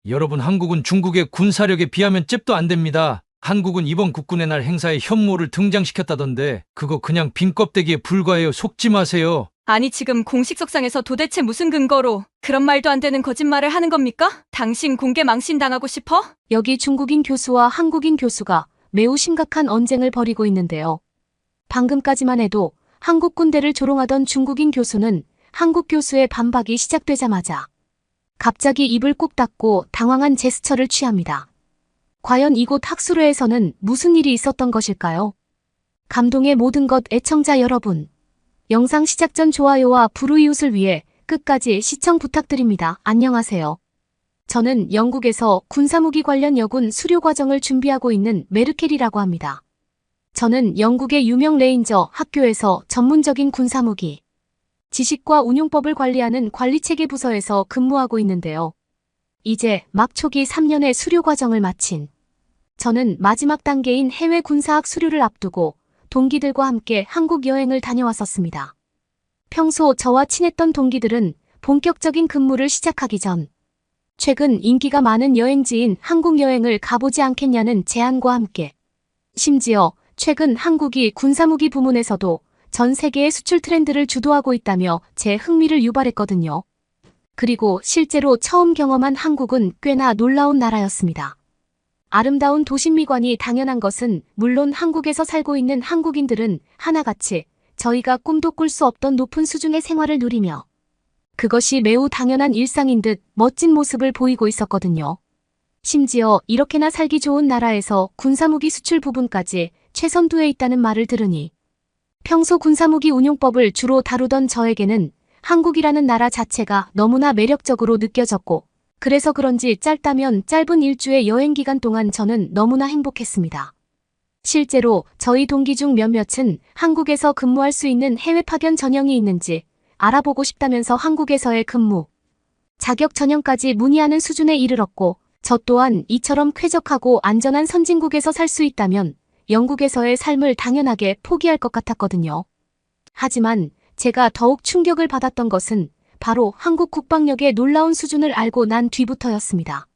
여러분, 한국은 중국의 군사력에 비하면 잽도 안 됩니다. 한국은 이번 국군의 날 행사에 현무호를 등장시켰다던데 그거 그냥 빈 껍데기에 불과해요. 속지 마세요. 아니, 지금 공식석상에서 도대체 무슨 근거로 그런 말도 안 되는 거짓말을 하는 겁니까? 당신 공개 망신당하고 싶어? 여기 중국인 교수와 한국인 교수가 매우 심각한 언쟁을 벌이고 있는데요. 방금까지만 해도 한국 군대를 조롱하던 중국인 교수는 한국 교수의 반박이 시작되자마자 갑자기 입을 꾹 닫고 당황한 제스처를 취합니다. 과연 이곳 학술회에서는 무슨 일이 있었던 것일까요? 감동의 모든 것 애청자 여러분. 영상 시작 전 좋아요와 불우이웃을 위해 끝까지 시청 부탁드립니다. 안녕하세요. 저는 영국에서 군사무기 관련 여군 수료 과정을 준비하고 있는 메르켈이라고 합니다. 저는 영국의 유명 레인저 학교에서 전문적인 군사무기 지식과 운용법을 관리하는 관리체계 부서에서 근무하고 있는데요. 이제 막 초기 3년의 수료 과정을 마친 저는 마지막 단계인 해외 군사학 수료를 앞두고 동기들과 함께 한국 여행을 다녀왔었습니다. 평소 저와 친했던 동기들은 본격적인 근무를 시작하기 전 최근 인기가 많은 여행지인 한국 여행을 가보지 않겠냐는 제안과 함께 심지어 최근 한국이 군사무기 부문에서도 전 세계의 수출 트렌드를 주도하고 있다며 제 흥미를 유발했거든요. 그리고 실제로 처음 경험한 한국은 꽤나 놀라운 나라였습니다. 아름다운 도심미관이 당연한 것은 물론 한국에서 살고 있는 한국인들은 하나같이 저희가 꿈도 꿀 수 없던 높은 수준의 생활을 누리며 그것이 매우 당연한 일상인 듯 멋진 모습을 보이고 있었거든요. 심지어 이렇게나 살기 좋은 나라에서 군사무기 수출 부분까지 최선두에 있다는 말을 들으니 평소 군사무기 운용법을 주로 다루던 저에게는 한국이라는 나라 자체가 너무나 매력적으로 느껴졌고 그래서 그런지 짧다면 짧은 일주의 여행 기간 동안 저는 너무나 행복했습니다. 실제로 저희 동기 중 몇몇은 한국에서 근무할 수 있는 해외 파견 전형이 있는지 알아보고 싶다면서 한국에서의 근무 자격 전형까지 문의하는 수준에 이르렀고 저 또한 이처럼 쾌적하고 안전한 선진국에서 살 수 있다면 영국에서의 삶을 당연하게 포기할 것 같았거든요. 하지만 제가 더욱 충격을 받았던 것은 바로 한국 국방력의 놀라운 수준을 알고 난 뒤부터였습니다.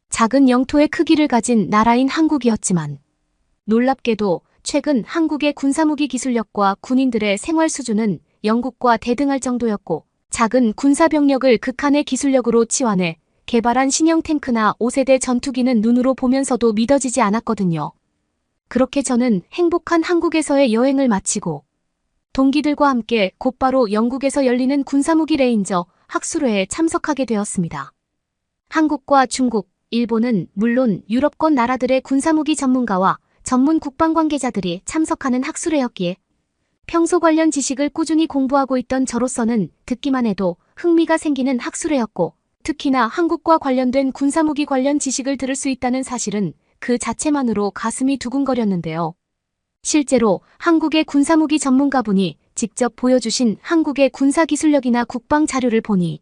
작은 영토의 크기를 가진 나라인 한국이었지만 놀랍게도 최근 한국의 군사무기 기술력과 군인들의 생활 수준은 영국과 대등할 정도였고 작은 군사병력을 극한의 기술력으로 치환해 개발한 신형 탱크나 5세대 전투기는 눈으로 보면서도 믿어지지 않았거든요. 그렇게 저는 행복한 한국에서의 여행을 마치고 동기들과 함께 곧바로 영국에서 열리는 군사무기 레인저 학술회에 참석하게 되었습니다. 한국과 중국, 일본은 물론 유럽권 나라들의 군사무기 전문가와 전문 국방 관계자들이 참석하는 학술회였기에 평소 관련 지식을 꾸준히 공부하고 있던 저로서는 듣기만 해도 흥미가 생기는 학술회였고 특히나 한국과 관련된 군사무기 관련 지식을 들을 수 있다는 사실은 그 자체만으로 가슴이 두근거렸는데요. 실제로 한국의 군사무기 전문가분이 직접 보여주신 한국의 군사기술력이나 국방 자료를 보니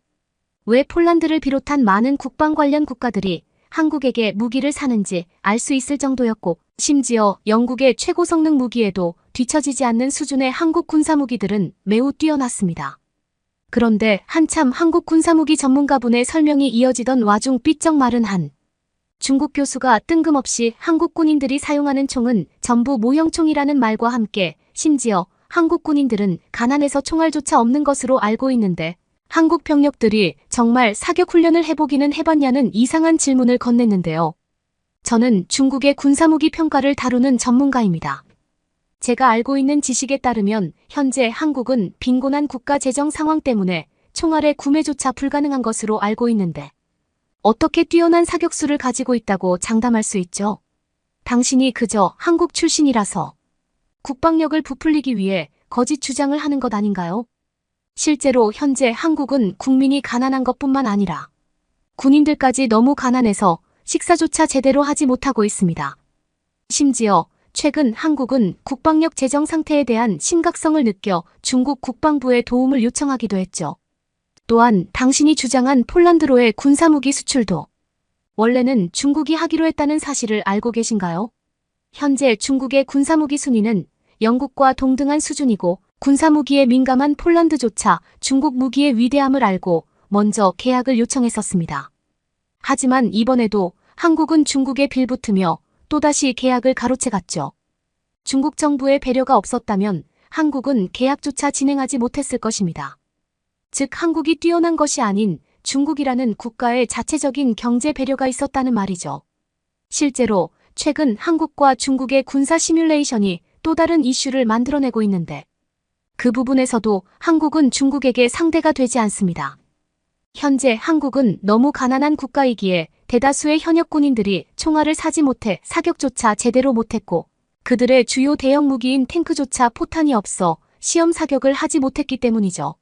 왜 폴란드를 비롯한 많은 국방 관련 국가들이 한국에게 무기를 사는지 알 수 있을 정도였고 심지어 영국의 최고 성능 무기에도 뒤처지지 않는 수준의 한국 군사무기들은 매우 뛰어났습니다. 그런데 한참 한국 군사무기 전문가분의 설명이 이어지던 와중 삐쩍 마른 한 중국 교수가 뜬금없이 한국 군인들이 사용하는 총은 전부 모형총이라는 말과 함께 심지어 한국 군인들은 가난해서 총알조차 없는 것으로 알고 있는데 한국 병력들이 정말 사격 훈련을 해보기는 해봤냐는 이상한 질문을 건넸는데요. 저는 중국의 군사무기 평가를 다루는 전문가입니다. 제가 알고 있는 지식에 따르면 현재 한국은 빈곤한 국가 재정 상황 때문에 총알의 구매조차 불가능한 것으로 알고 있는데 어떻게 뛰어난 사격수를 가지고 있다고 장담할 수 있죠? 당신이 그저 한국 출신이라서 국방력을 부풀리기 위해 거짓 주장을 하는 것 아닌가요? 실제로 현재 한국은 국민이 가난한 것뿐만 아니라 군인들까지 너무 가난해서 식사조차 제대로 하지 못하고 있습니다. 심지어 최근 한국은 국방력 재정 상태에 대한 심각성을 느껴 중국 국방부에 도움을 요청하기도 했죠. 또한 당신이 주장한 폴란드로의 군사무기 수출도 원래는 중국이 하기로 했다는 사실을 알고 계신가요? 현재 중국의 군사무기 순위는 영국과 동등한 수준이고 군사무기에 민감한 폴란드조차 중국 무기의 위대함을 알고 먼저 계약을 요청했었습니다. 하지만 이번에도 한국은 중국에 빌붙으며 또다시 계약을 가로채갔죠. 중국 정부의 배려가 없었다면 한국은 계약조차 진행하지 못했을 것입니다. 즉 한국이 뛰어난 것이 아닌 중국이라는 국가의 자체적인 경제 배려가 있었다는 말이죠. 실제로 최근 한국과 중국의 군사 시뮬레이션이 또 다른 이슈를 만들어내고 있는데 그 부분에서도 한국은 중국에게 상대가 되지 않습니다. 현재 한국은 너무 가난한 국가이기에 대다수의 현역 군인들이 총알을 사지 못해 사격조차 제대로 못했고 그들의 주요 대형 무기인 탱크조차 포탄이 없어 시험 사격을 하지 못했기 때문이죠.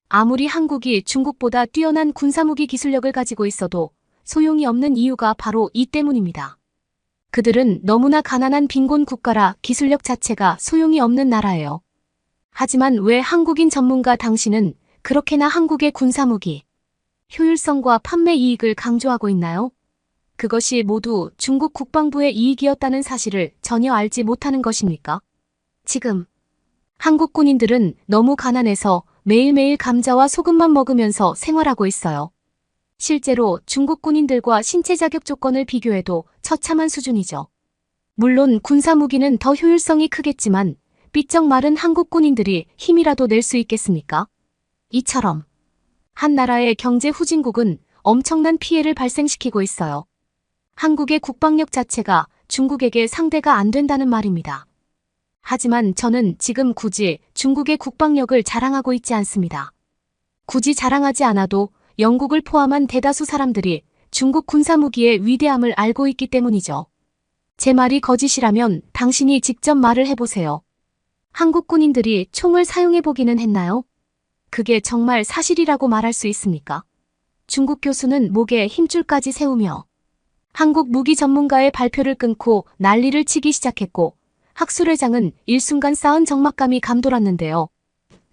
아무리 한국이 중국보다 뛰어난 군사무기 기술력을 가지고 있어도 소용이 없는 이유가 바로 이 때문입니다. 그들은 너무나 가난한 빈곤 국가라 기술력 자체가 소용이 없는 나라예요. 하지만 왜 한국인 전문가 당신은 그렇게나 한국의 군사무기, 효율성과 판매 이익을 강조하고 있나요? 그것이 모두 중국 국방부의 이익이었다는 사실을 전혀 알지 못하는 것입니까? 지금 한국 군인들은 너무 가난해서 매일매일 감자와 소금만 먹으면서 생활하고 있어요. 실제로 중국 군인들과 신체 자격 조건을 비교해도 처참한 수준이죠. 물론 군사무기는 더 효율성이 크겠지만 삐쩍 마른 한국 군인들이 힘이라도 낼 수 있겠습니까? 이처럼 한 나라의 경제 후진국은 엄청난 피해를 발생시키고 있어요. 한국의 국방력 자체가 중국에게 상대가 안 된다는 말입니다. 하지만 저는 지금 굳이 중국의 국방력을 자랑하고 있지 않습니다. 굳이 자랑하지 않아도 영국을 포함한 대다수 사람들이 중국 군사무기의 위대함을 알고 있기 때문이죠. 제 말이 거짓이라면 당신이 직접 말을 해보세요. 한국 군인들이 총을 사용해보기는 했나요? 그게 정말 사실이라고 말할 수 있습니까? 중국 교수는 목에 힘줄까지 세우며 한국 무기 전문가의 발표를 끊고 난리를 치기 시작했고 학술회장은 일순간 쌓은 적막감이 감돌았는데요.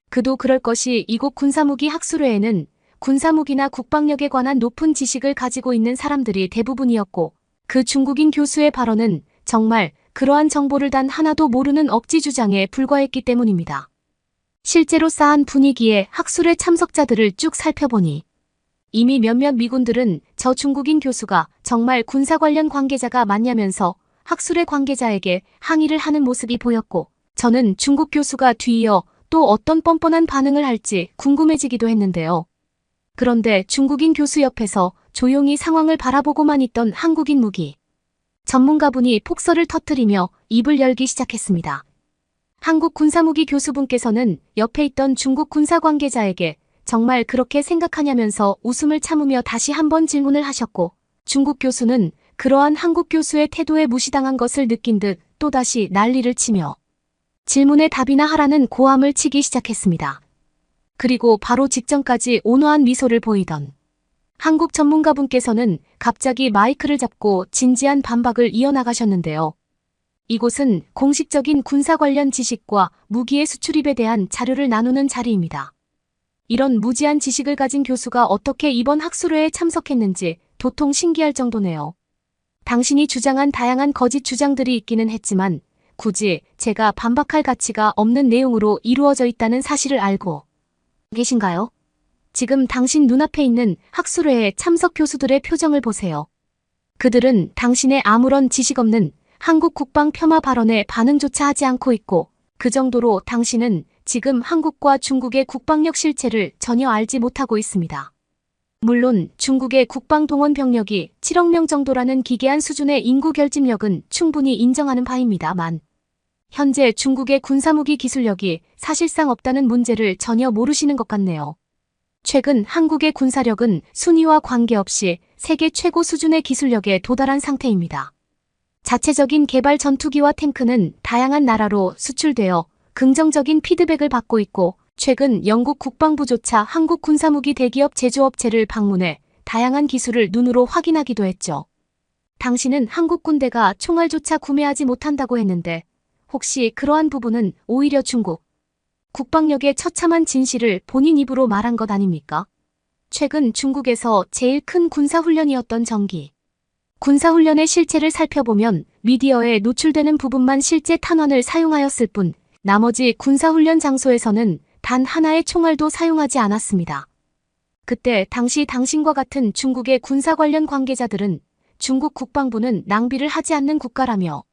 그도 그럴 것이 이곳 군사무기 학술회에는 군사무기나 국방력에 관한 높은 지식을 가지고 있는 사람들이 대부분이었고 그 중국인 교수의 발언은 정말 그러한 정보를 단 하나도 모르는 억지 주장에 불과했기 때문입니다. 실제로 쌓은 분위기에 학술회 참석자들을 쭉 살펴보니 이미 몇몇 미군들은 저 중국인 교수가 정말 군사 관련 관계자가 맞냐면서 학술회 관계자에게 항의를 하는 모습이 보였고 저는 중국 교수가 뒤이어 또 어떤 뻔뻔한 반응을 할지 궁금해지기도 했는데요. 그런데 중국인 교수 옆에서 조용히 상황을 바라보고만 있던 한국인 무기 전문가분이 폭설을 터뜨리며 입을 열기 시작했습니다. 한국 군사무기 교수분께서는 옆에 있던 중국 군사 관계자에게 정말 그렇게 생각하냐면서 웃음을 참으며 다시 한번 질문을 하셨고 중국 교수는 그러한 한국 교수의 태도에 무시당한 것을 느낀 듯 또다시 난리를 치며 질문에 답이나 하라는 고함을 치기 시작했습니다. 그리고 바로 직전까지 온화한 미소를 보이던 한국 전문가분께서는 갑자기 마이크를 잡고 진지한 반박을 이어나가셨는데요. 이곳은 공식적인 군사 관련 지식과 무기의 수출입에 대한 자료를 나누는 자리입니다. 이런 무지한 지식을 가진 교수가 어떻게 이번 학술회에 참석했는지 도통 신기할 정도네요. 당신이 주장한 다양한 거짓 주장들이 있기는 했지만 굳이 제가 반박할 가치가 없는 내용으로 이루어져 있다는 사실을 알고 계신가요? 지금 당신 눈앞에 있는 학술회에 참석 교수들의 표정을 보세요. 그들은 당신의 아무런 지식 없는 한국 국방 폄하 발언에 반응조차 하지 않고 있고 그 정도로 당신은 지금 한국과 중국의 국방력 실체를 전혀 알지 못하고 있습니다. 물론 중국의 국방 동원 병력이 7억 명 정도라는 기괴한 수준의 인구 결집력은 충분히 인정하는 바입니다만 현재 중국의 군사무기 기술력이 사실상 없다는 문제를 전혀 모르시는 것 같네요. 최근 한국의 군사력은 순위와 관계없이 세계 최고 수준의 기술력에 도달한 상태입니다. 자체적인 개발 전투기와 탱크는 다양한 나라로 수출되어 긍정적인 피드백을 받고 있고 최근 영국 국방부조차 한국 군사무기 대기업 제조업체를 방문해 다양한 기술을 눈으로 확인하기도 했죠. 당신은 한국 군대가 총알조차 구매하지 못한다고 했는데 혹시 그러한 부분은 오히려 중국 국방력의 처참한 진실을 본인 입으로 말한 것 아닙니까? 최근 중국에서 제일 큰 군사훈련이었던 정기 군사훈련의 실체를 살펴보면 미디어에 노출되는 부분만 실제 탄환을 사용하였을 뿐 나머지 군사훈련 장소에서는 단 하나의 총알도 사용하지 않았습니다. 그때 당시 당신과 같은 중국의 군사 관련 관계자들은 중국 국방부는 낭비를 하지 않는 국가라며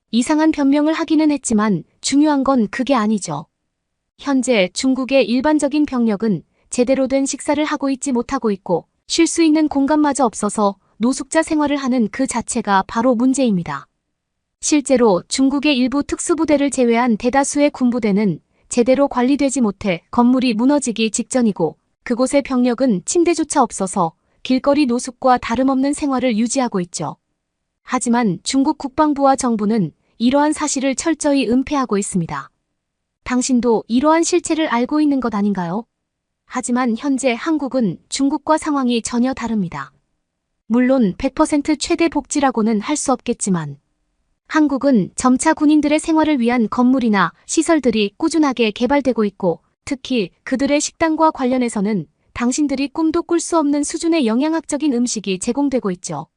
이상한 변명을 하기는 했지만 중요한 건 그게 아니죠. 현재 중국의 일반적인 병력은 제대로 된 식사를 하고 있지 못하고 있고 쉴 수 있는 공간마저 없어서 노숙자 생활을 하는 그 자체가 바로 문제입니다. 실제로 중국의 일부 특수부대를 제외한 대다수의 군부대는 제대로 관리되지 못해 건물이 무너지기 직전이고 그곳의 병력은 침대조차 없어서 길거리 노숙과 다름없는 생활을 유지하고 있죠. 하지만 중국 국방부와 정부는 이러한 사실을 철저히 은폐하고 있습니다. 당신도 이러한 실체를 알고 있는 것 아닌가요? 하지만 현재 한국은 중국과 상황이 전혀 다릅니다. 물론 100% 최대 복지라고는 할 수 없겠지만 한국은 점차 군인들의 생활을 위한 건물이나 시설들이 꾸준하게 개발되고 있고 특히 그들의 식단과 관련해서는 당신들이 꿈도 꿀 수 없는 수준의 영양학적인 음식이 제공되고 있죠.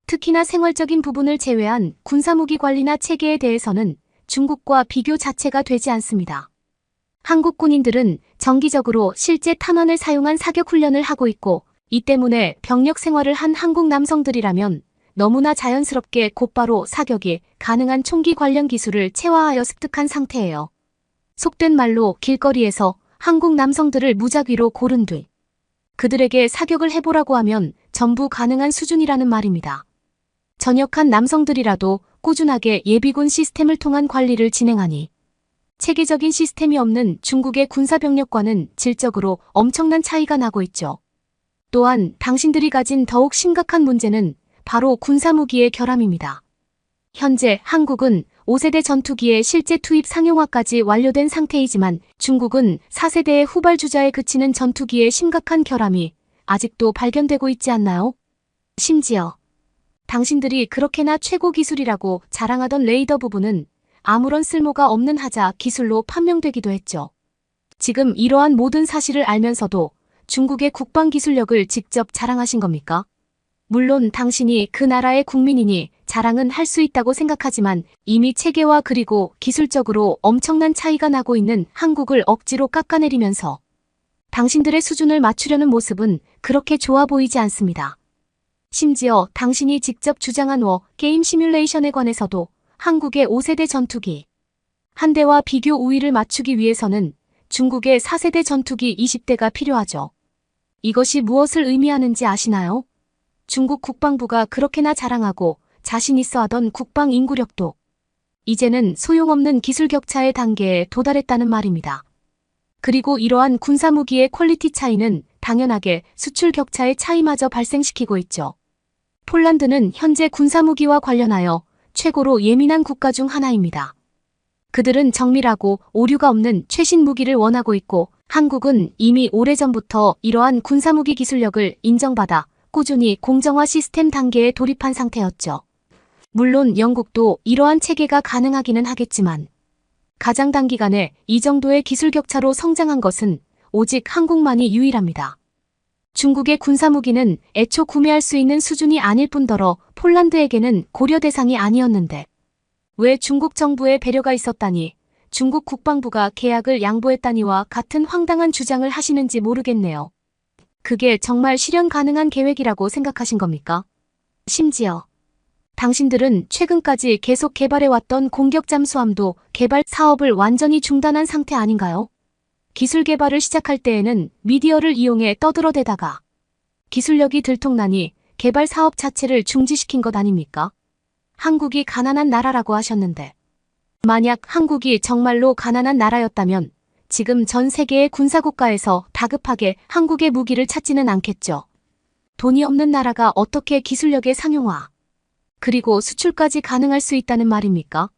특히나 생활적인 부분을 제외한 군사무기 관리나 체계에 대해서는 중국과 비교 자체가 되지 않습니다. 한국 군인들은 정기적으로 실제 탄환을 사용한 사격 훈련을 하고 있고 이 때문에 병력 생활을 한 한국 남성들이라면 너무나 자연스럽게 곧바로 사격이 가능한 총기 관련 기술을 체화하여 습득한 상태예요. 속된 말로 길거리에서 한국 남성들을 무작위로 고른 뒤 그들에게 사격을 해보라고 하면 전부 가능한 수준이라는 말입니다. 전역한 남성들이라도 꾸준하게 예비군 시스템을 통한 관리를 진행하니 체계적인 시스템이 없는 중국의 군사병력과는 질적으로 엄청난 차이가 나고 있죠. 또한 당신들이 가진 더욱 심각한 문제는 바로 군사무기의 결함입니다. 현재 한국은 5세대 전투기의 실제 투입 상용화까지 완료된 상태이지만 중국은 4세대의 후발주자에 그치는 전투기의 심각한 결함이 아직도 발견되고 있지 않나요? 심지어 당신들이 그렇게나 최고 기술이라고 자랑하던 레이더 부분은 아무런 쓸모가 없는 하자 기술로 판명되기도 했죠. 지금 이러한 모든 사실을 알면서도 중국의 국방 기술력을 직접 자랑하신 겁니까? 물론 당신이 그 나라의 국민이니 자랑은 할 수 있다고 생각하지만 이미 체계와 그리고 기술적으로 엄청난 차이가 나고 있는 한국을 억지로 깎아내리면서 당신들의 수준을 맞추려는 모습은 그렇게 좋아 보이지 않습니다. 심지어 당신이 직접 주장한 게임 시뮬레이션에 관해서도 한국의 5세대 전투기 한 대와 비교 우위를 맞추기 위해서는 중국의 4세대 전투기 20대가 필요하죠. 이것이 무엇을 의미하는지 아시나요? 중국 국방부가 그렇게나 자랑하고 자신 있어 하던 국방 인구력도 이제는 소용없는 기술 격차의 단계에 도달했다는 말입니다. 그리고 이러한 군사무기의 퀄리티 차이는 당연하게 수출 격차의 차이마저 발생시키고 있죠. 폴란드는 현재 군사무기와 관련하여 최고로 예민한 국가 중 하나입니다. 그들은 정밀하고 오류가 없는 최신 무기를 원하고 있고 한국은 이미 오래전부터 이러한 군사무기 기술력을 인정받아 꾸준히 공정화 시스템 단계에 돌입한 상태였죠. 물론 영국도 이러한 체계가 가능하기는 하겠지만 가장 단기간에 이 정도의 기술 격차로 성장한 것은 오직 한국만이 유일합니다. 중국의 군사무기는 애초 구매할 수 있는 수준이 아닐 뿐더러 폴란드에게는 고려 대상이 아니었는데 왜 중국 정부의 배려가 있었다니 중국 국방부가 계약을 양보했다니와 같은 황당한 주장을 하시는지 모르겠네요. 그게 정말 실현 가능한 계획이라고 생각하신 겁니까? 심지어 당신들은 최근까지 계속 개발해왔던 공격 잠수함도 개발 사업을 완전히 중단한 상태 아닌가요? 기술 개발을 시작할 때에는 미디어를 이용해 떠들어대다가 기술력이 들통나니 개발 사업 자체를 중지시킨 것 아닙니까? 한국이 가난한 나라라고 하셨는데 만약 한국이 정말로 가난한 나라였다면 지금 전 세계의 군사국가에서 다급하게 한국의 무기를 찾지는 않겠죠. 돈이 없는 나라가 어떻게 기술력의 상용화 그리고 수출까지 가능할 수 있다는 말입니까?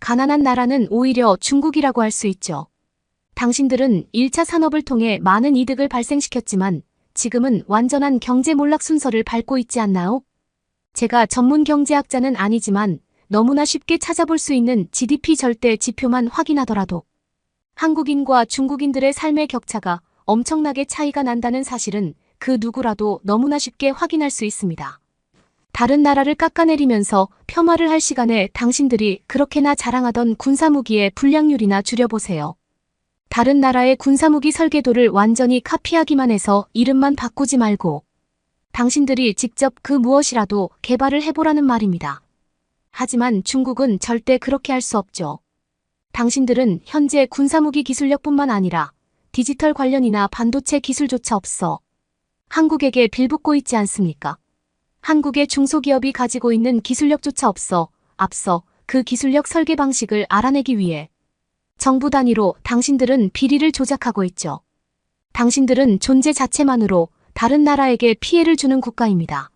가난한 나라는 오히려 중국이라고 할 수 있죠. 당신들은 1차 산업을 통해 많은 이득을 발생시켰지만 지금은 완전한 경제 몰락 순서를 밟고 있지 않나요? 제가 전문 경제학자는 아니지만 너무나 쉽게 찾아볼 수 있는 GDP 절대 지표만 확인하더라도 한국인과 중국인들의 삶의 격차가 엄청나게 차이가 난다는 사실은 그 누구라도 너무나 쉽게 확인할 수 있습니다. 다른 나라를 깎아내리면서 폄하를 할 시간에 당신들이 그렇게나 자랑하던 군사무기의 불량률이나 줄여보세요. 다른 나라의 군사무기 설계도를 완전히 카피하기만 해서 이름만 바꾸지 말고 당신들이 직접 그 무엇이라도 개발을 해보라는 말입니다. 하지만 중국은 절대 그렇게 할 수 없죠. 당신들은 현재 군사무기 기술력뿐만 아니라 디지털 관련이나 반도체 기술조차 없어 한국에게 빌붙고 있지 않습니까? 한국의 중소기업이 가지고 있는 기술력조차 없어 앞서 그 기술력 설계 방식을 알아내기 위해 정부 단위로 당신들은 비리를 조작하고 있죠. 당신들은 존재 자체만으로 다른 나라에게 피해를 주는 국가입니다.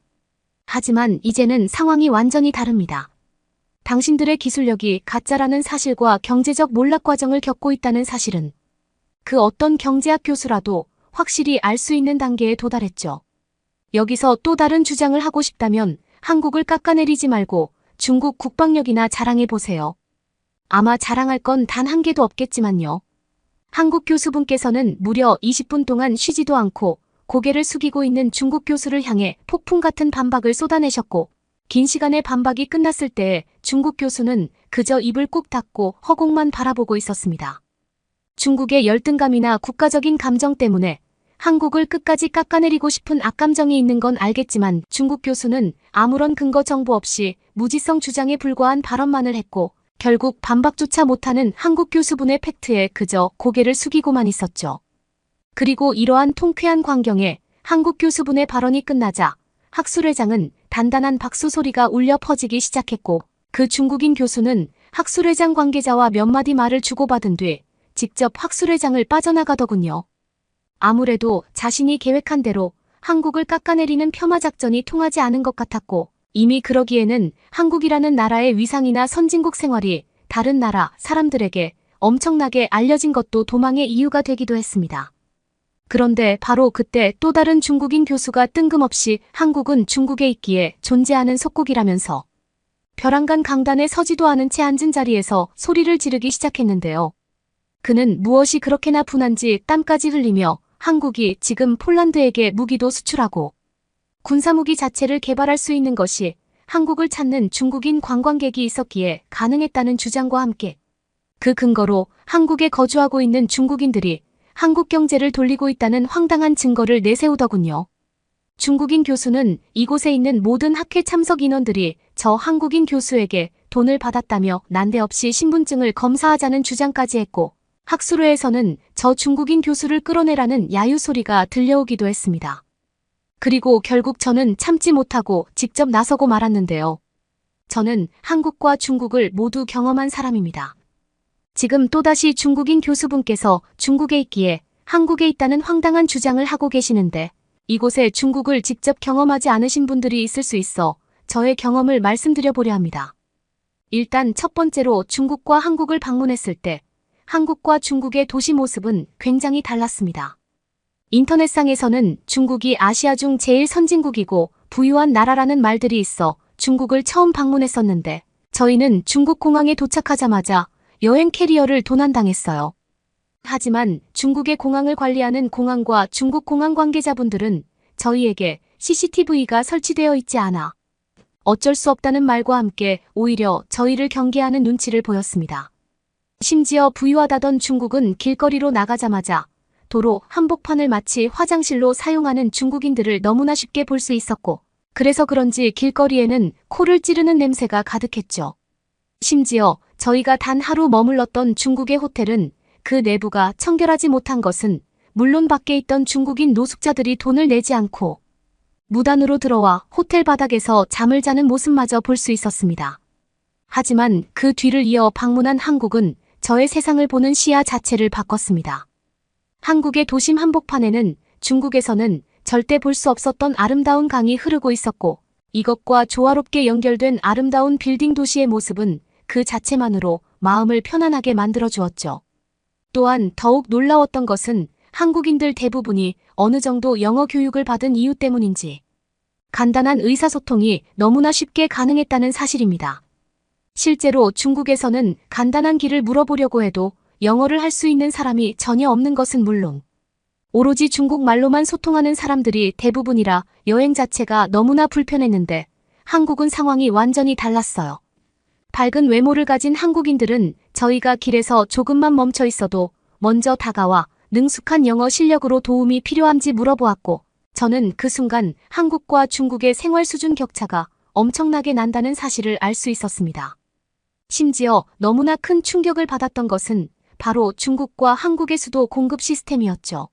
하지만 이제는 상황이 완전히 다릅니다. 당신들의 기술력이 가짜라는 사실과 경제적 몰락 과정을 겪고 있다는 사실은 그 어떤 경제학 교수라도 확실히 알 수 있는 단계에 도달했죠. 여기서 또 다른 주장을 하고 싶다면 한국을 깎아내리지 말고 중국 국방력이나 자랑해보세요. 아마 자랑할 건 단 한 개도 없겠지만요. 한국 교수분께서는 무려 20분 동안 쉬지도 않고 고개를 숙이고 있는 중국 교수를 향해 폭풍 같은 반박을 쏟아내셨고 긴 시간의 반박이 끝났을 때 중국 교수는 그저 입을 꾹 닫고 허공만 바라보고 있었습니다. 중국의 열등감이나 국가적인 감정 때문에 한국을 끝까지 깎아내리고 싶은 악감정이 있는 건 알겠지만 중국 교수는 아무런 근거 정보 없이 무지성 주장에 불과한 발언만을 했고 결국 반박조차 못하는 한국 교수분의 팩트에 그저 고개를 숙이고만 있었죠. 그리고 이러한 통쾌한 광경에 한국 교수분의 발언이 끝나자 학술회장은 단단한 박수 소리가 울려 퍼지기 시작했고 그 중국인 교수는 학술회장 관계자와 몇 마디 말을 주고받은 뒤 직접 학술회장을 빠져나가더군요. 아무래도 자신이 계획한 대로 한국을 깎아내리는 폄하작전이 통하지 않은 것 같았고 이미 그러기에는 한국이라는 나라의 위상이나 선진국 생활이 다른 나라 사람들에게 엄청나게 알려진 것도 도망의 이유가 되기도 했습니다. 그런데 바로 그때 또 다른 중국인 교수가 뜬금없이 한국은 중국에 있기에 존재하는 속국이라면서 벼랑간 강단에 서지도 않은 채 앉은 자리에서 소리를 지르기 시작했는데요. 그는 무엇이 그렇게나 분한지 땀까지 흘리며 한국이 지금 폴란드에게 무기도 수출하고 군사무기 자체를 개발할 수 있는 것이 한국을 찾는 중국인 관광객이 있었기에 가능했다는 주장과 함께 그 근거로 한국에 거주하고 있는 중국인들이 한국 경제를 돌리고 있다는 황당한 증거를 내세우더군요. 중국인 교수는 이곳에 있는 모든 학회 참석 인원들이 저 한국인 교수에게 돈을 받았다며 난데없이 신분증을 검사하자는 주장까지 했고 학술회에서는 저 중국인 교수를 끌어내라는 야유 소리가 들려오기도 했습니다. 그리고 결국 저는 참지 못하고 직접 나서고 말았는데요. 저는 한국과 중국을 모두 경험한 사람입니다. 지금 또다시 중국인 교수분께서 중국에 있기에 한국에 있다는 황당한 주장을 하고 계시는데 이곳에 중국을 직접 경험하지 않으신 분들이 있을 수 있어 저의 경험을 말씀드려보려 합니다. 일단 첫 번째로 중국과 한국을 방문했을 때 한국과 중국의 도시 모습은 굉장히 달랐습니다. 인터넷상에서는 중국이 아시아 중 제일 선진국이고 부유한 나라라는 말들이 있어 중국을 처음 방문했었는데 저희는 중국 공항에 도착하자마자 여행 캐리어를 도난당했어요. 하지만 중국의 공항을 관리하는 공항과 중국 공항 관계자분들은 저희에게 CCTV가 설치되어 있지 않아 어쩔 수 없다는 말과 함께 오히려 저희를 경계하는 눈치를 보였습니다. 심지어 부유하다던 중국은 길거리로 나가자마자 도로 한복판을 마치 화장실로 사용하는 중국인들을 너무나 쉽게 볼 수 있었고 그래서 그런지 길거리에는 코를 찌르는 냄새가 가득했죠. 심지어 저희가 단 하루 머물렀던 중국의 호텔은 그 내부가 청결하지 못한 것은 물론 밖에 있던 중국인 노숙자들이 돈을 내지 않고 무단으로 들어와 호텔 바닥에서 잠을 자는 모습마저 볼 수 있었습니다. 하지만 그 뒤를 이어 방문한 한국은 저의 세상을 보는 시야 자체를 바꿨습니다. 한국의 도심 한복판에는 중국에서는 절대 볼 수 없었던 아름다운 강이 흐르고 있었고 이것과 조화롭게 연결된 아름다운 빌딩 도시의 모습은 그 자체만으로 마음을 편안하게 만들어 주었죠. 또한 더욱 놀라웠던 것은 한국인들 대부분이 어느 정도 영어 교육을 받은 이유 때문인지 간단한 의사소통이 너무나 쉽게 가능했다는 사실입니다. 실제로 중국에서는 간단한 길을 물어보려고 해도 영어를 할 수 있는 사람이 전혀 없는 것은 물론 오로지 중국말로만 소통하는 사람들이 대부분이라 여행 자체가 너무나 불편했는데 한국은 상황이 완전히 달랐어요. 밝은 외모를 가진 한국인들은 저희가 길에서 조금만 멈춰 있어도 먼저 다가와 능숙한 영어 실력으로 도움이 필요한지 물어보았고, 저는 그 순간 한국과 중국의 생활 수준 격차가 엄청나게 난다는 사실을 알 수 있었습니다. 심지어 너무나 큰 충격을 받았던 것은 바로 중국과 한국의 수도 공급 시스템이었죠.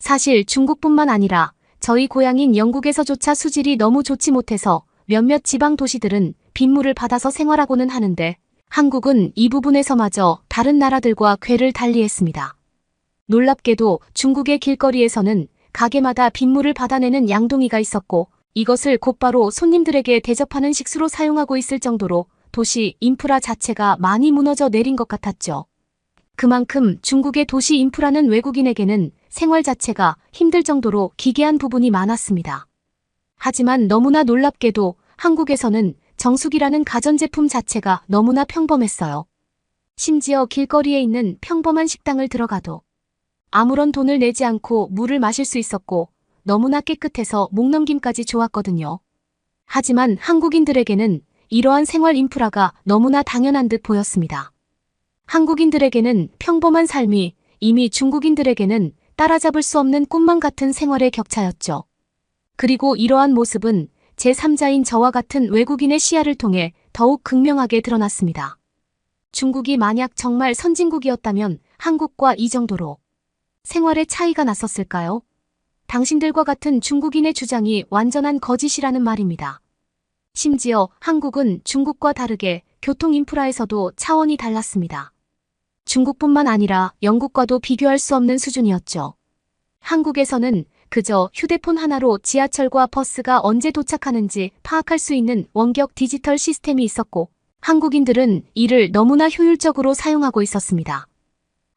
사실 중국뿐만 아니라 저희 고향인 영국에서조차 수질이 너무 좋지 못해서 몇몇 지방 도시들은 빗물을 받아서 생활하고는 하는데, 한국은 이 부분에서마저 다른 나라들과 궤를 달리했습니다. 놀랍게도 중국의 길거리에서는 가게마다 빗물을 받아내는 양동이가 있었고, 이것을 곧바로 손님들에게 대접하는 식수로 사용하고 있을 정도로 도시 인프라 자체가 많이 무너져 내린 것 같았죠. 그만큼 중국의 도시 인프라는 외국인에게는 생활 자체가 힘들 정도로 기괴한 부분이 많았습니다. 하지만 너무나 놀랍게도 한국에서는 정수기라는 가전제품 자체가 너무나 평범했어요. 심지어 길거리에 있는 평범한 식당을 들어가도 아무런 돈을 내지 않고 물을 마실 수 있었고, 너무나 깨끗해서 목넘김까지 좋았거든요. 하지만 한국인들에게는 이러한 생활 인프라가 너무나 당연한 듯 보였습니다. 한국인들에게는 평범한 삶이 이미 중국인들에게는 따라잡을 수 없는 꿈만 같은 생활의 격차였죠. 그리고 이러한 모습은 제3자인 저와 같은 외국인의 시야를 통해 더욱 극명하게 드러났습니다. 중국이 만약 정말 선진국이었다면 한국과 이 정도로 생활의 차이가 났었을까요? 당신들과 같은 중국인의 주장이 완전한 거짓이라는 말입니다. 심지어 한국은 중국과 다르게 교통 인프라에서도 차원이 달랐습니다. 중국뿐만 아니라 영국과도 비교할 수 없는 수준이었죠. 한국에서는 그저 휴대폰 하나로 지하철과 버스가 언제 도착하는지 파악할 수 있는 원격 디지털 시스템이 있었고, 한국인들은 이를 너무나 효율적으로 사용하고 있었습니다.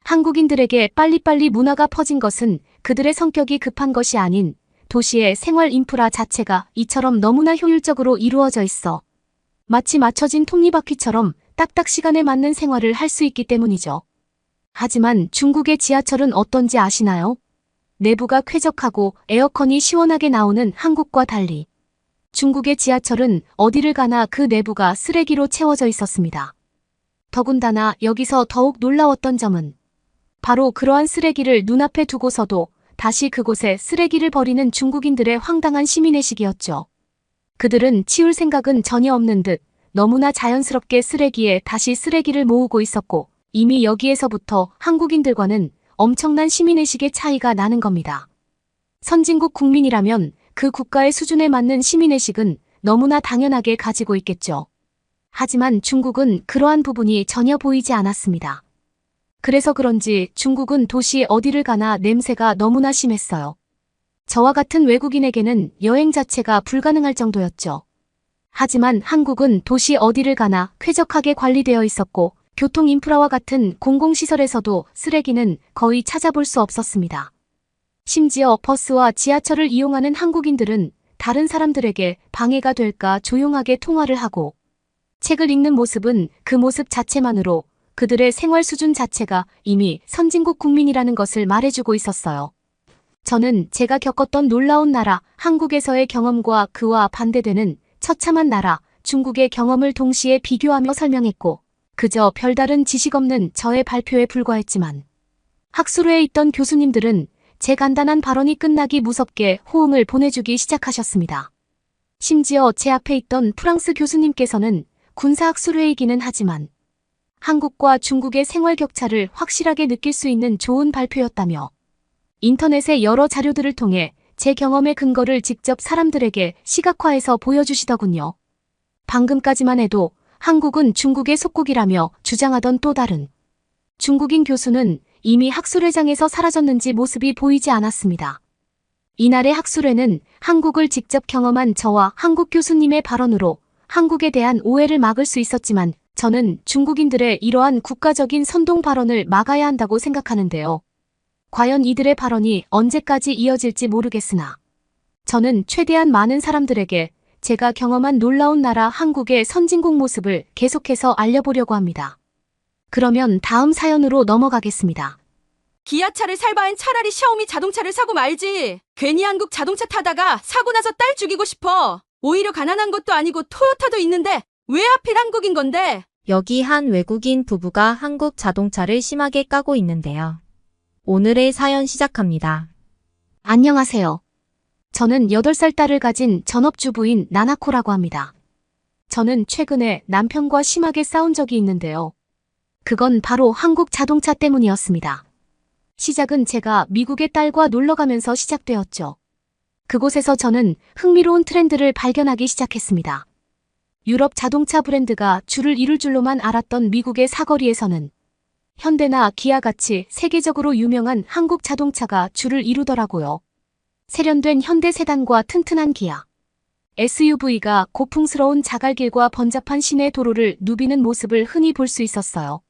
한국인들에게 빨리빨리 문화가 퍼진 것은 그들의 성격이 급한 것이 아닌 도시의 생활 인프라 자체가 이처럼 너무나 효율적으로 이루어져 있어 마치 맞춰진 톱니바퀴처럼 딱딱 시간에 맞는 생활을 할 수 있기 때문이죠. 하지만 중국의 지하철은 어떤지 아시나요? 내부가 쾌적하고 에어컨이 시원하게 나오는 한국과 달리 중국의 지하철은 어디를 가나 그 내부가 쓰레기로 채워져 있었습니다. 더군다나 여기서 더욱 놀라웠던 점은 바로 그러한 쓰레기를 눈앞에 두고서도 다시 그곳에 쓰레기를 버리는 중국인들의 황당한 시민의식이었죠. 그들은 치울 생각은 전혀 없는 듯 너무나 자연스럽게 쓰레기에 다시 쓰레기를 모으고 있었고, 이미 여기에서부터 한국인들과는 엄청난 시민의식의 차이가 나는 겁니다. 선진국 국민이라면 그 국가의 수준에 맞는 시민의식은 너무나 당연하게 가지고 있겠죠. 하지만 중국은 그러한 부분이 전혀 보이지 않았습니다. 그래서 그런지 중국은 도시 어디를 가나 냄새가 너무나 심했어요. 저와 같은 외국인에게는 여행 자체가 불가능할 정도였죠. 하지만 한국은 도시 어디를 가나 쾌적하게 관리되어 있었고, 교통 인프라와 같은 공공시설에서도 쓰레기는 거의 찾아볼 수 없었습니다. 심지어 버스와 지하철을 이용하는 한국인들은 다른 사람들에게 방해가 될까 조용하게 통화를 하고, 책을 읽는 모습은 그 모습 자체만으로 그들의 생활 수준 자체가 이미 선진국 국민이라는 것을 말해주고 있었어요. 저는 제가 겪었던 놀라운 나라 한국에서의 경험과 그와 반대되는 처참한 나라 중국의 경험을 동시에 비교하며 설명했고, 그저 별다른 지식 없는 저의 발표에 불과했지만 학술회에 있던 교수님들은 제 간단한 발언이 끝나기 무섭게 호응을 보내주기 시작하셨습니다. 심지어 제 앞에 있던 프랑스 교수님께서는 군사학술회이기는 하지만 한국과 중국의 생활 격차를 확실하게 느낄 수 있는 좋은 발표였다며 인터넷의 여러 자료들을 통해 제 경험의 근거를 직접 사람들에게 시각화해서 보여주시더군요. 방금까지만 해도 한국은 중국의 속국이라며 주장하던 또 다른 중국인 교수는 이미 학술회장에서 사라졌는지 모습이 보이지 않았습니다. 이날의 학술회는 한국을 직접 경험한 저와 한국 교수님의 발언으로 한국에 대한 오해를 막을 수 있었지만, 저는 중국인들의 이러한 국가적인 선동 발언을 막아야 한다고 생각하는데요. 과연 이들의 발언이 언제까지 이어질지 모르겠으나 저는 최대한 많은 사람들에게 제가 경험한 놀라운 나라 한국의 선진국 모습을 계속해서 알려보려고 합니다. 그러면 다음 사연으로 넘어가겠습니다. 기아차를 살 바엔 차라리 샤오미 자동차를 사고 말지. 괜히 한국 자동차 타다가 사고 나서 딸 죽이고 싶어. 오히려 가난한 것도 아니고 토요타도 있는데 왜 하필 한국인 건데? 여기 한 외국인 부부가 한국 자동차를 심하게 까고 있는데요. 오늘의 사연 시작합니다. 안녕하세요. 저는 8살 딸을 가진 전업주부인 나나코라고 합니다. 저는 최근에 남편과 심하게 싸운 적이 있는데요. 그건 바로 한국 자동차 때문이었습니다. 시작은 제가 미국의 딸과 놀러 가면서 시작되었죠. 그곳에서 저는 흥미로운 트렌드를 발견하기 시작했습니다. 유럽 자동차 브랜드가 줄을 이룰 줄로만 알았던 미국의 사거리에서는 현대나 기아같이 세계적으로 유명한 한국 자동차가 줄을 이루더라고요. 세련된 현대 세단과 튼튼한 기아, SUV가 고풍스러운 자갈길과 번잡한 시내 도로를 누비는 모습을 흔히 볼 수 있었어요.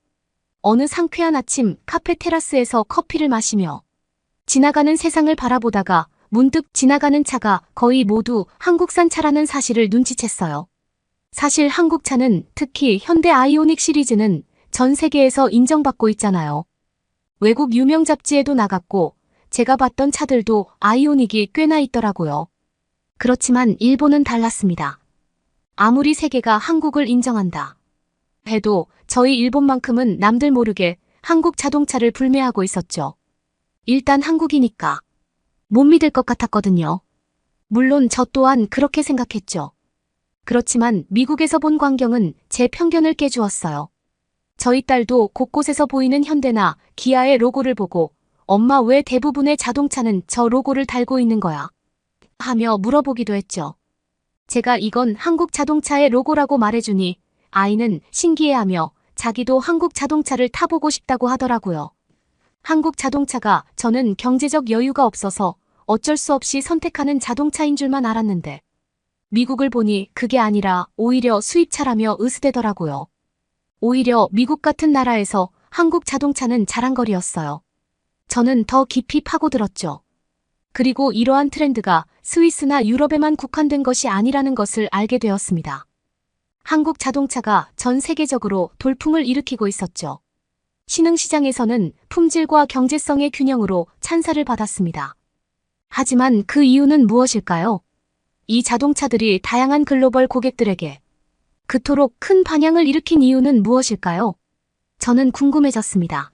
어느 상쾌한 아침 카페 테라스에서 커피를 마시며 지나가는 세상을 바라보다가 문득 지나가는 차가 거의 모두 한국산 차라는 사실을 눈치챘어요. 사실 한국 차는, 특히 현대 아이오닉 시리즈는 전 세계에서 인정받고 있잖아요. 외국 유명 잡지에도 나갔고 제가 봤던 차들도 아이오닉이 꽤나 있더라고요. 그렇지만 일본은 달랐습니다. 아무리 세계가 한국을 인정한다 해도 저희 일본만큼은 남들 모르게 한국 자동차를 불매하고 있었죠. 일단 한국이니까 못 믿을 것 같았거든요. 물론 저 또한 그렇게 생각했죠. 그렇지만 미국에서 본 광경은 제 편견을 깨주었어요. 저희 딸도 곳곳에서 보이는 현대나 기아의 로고를 보고 엄마 왜 대부분의 자동차는 저 로고를 달고 있는 거야? 하며 물어보기도 했죠. 제가 이건 한국 자동차의 로고라고 말해주니 아이는 신기해하며 자기도 한국 자동차를 타보고 싶다고 하더라고요. 한국 자동차가 저는 경제적 여유가 없어서 어쩔 수 없이 선택하는 자동차인 줄만 알았는데 미국을 보니 그게 아니라 오히려 수입차라며 으스대더라고요. 오히려 미국 같은 나라에서 한국 자동차는 자랑거리였어요. 저는 더 깊이 파고들었죠. 그리고 이러한 트렌드가 스위스나 유럽에만 국한된 것이 아니라는 것을 알게 되었습니다. 한국 자동차가 전 세계적으로 돌풍을 일으키고 있었죠. 신흥시장에서는 품질과 경제성의 균형으로 찬사를 받았습니다. 하지만 그 이유는 무엇일까요? 이 자동차들이 다양한 글로벌 고객들에게 그토록 큰 반향을 일으킨 이유는 무엇일까요? 저는 궁금해졌습니다.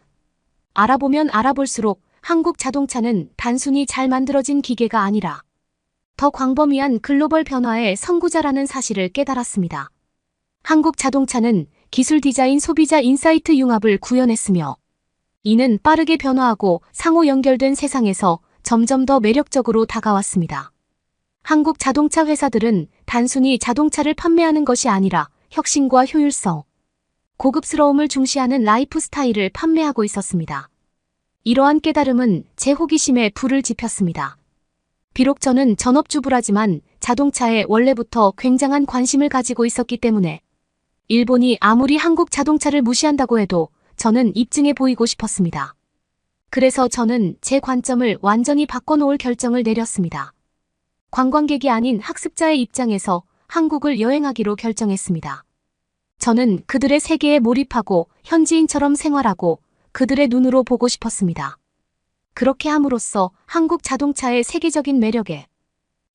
알아보면 알아볼수록 한국 자동차는 단순히 잘 만들어진 기계가 아니라 더 광범위한 글로벌 변화의 선구자라는 사실을 깨달았습니다. 한국 자동차는 기술 디자인 소비자 인사이트 융합을 구현했으며 이는 빠르게 변화하고 상호 연결된 세상에서 점점 더 매력적으로 다가왔습니다. 한국 자동차 회사들은 단순히 자동차를 판매하는 것이 아니라 혁신과 효율성, 고급스러움을 중시하는 라이프 스타일을 판매하고 있었습니다. 이러한 깨달음은 제 호기심에 불을 지폈습니다. 비록 저는 전업주부라지만 자동차에 원래부터 굉장한 관심을 가지고 있었기 때문에 일본이 아무리 한국 자동차를 무시한다고 해도 저는 입증해 보이고 싶었습니다. 그래서 저는 제 관점을 완전히 바꿔놓을 결정을 내렸습니다. 관광객이 아닌 학습자의 입장에서 한국을 여행하기로 결정했습니다. 저는 그들의 세계에 몰입하고 현지인처럼 생활하고 그들의 눈으로 보고 싶었습니다. 그렇게 함으로써 한국 자동차의 세계적인 매력에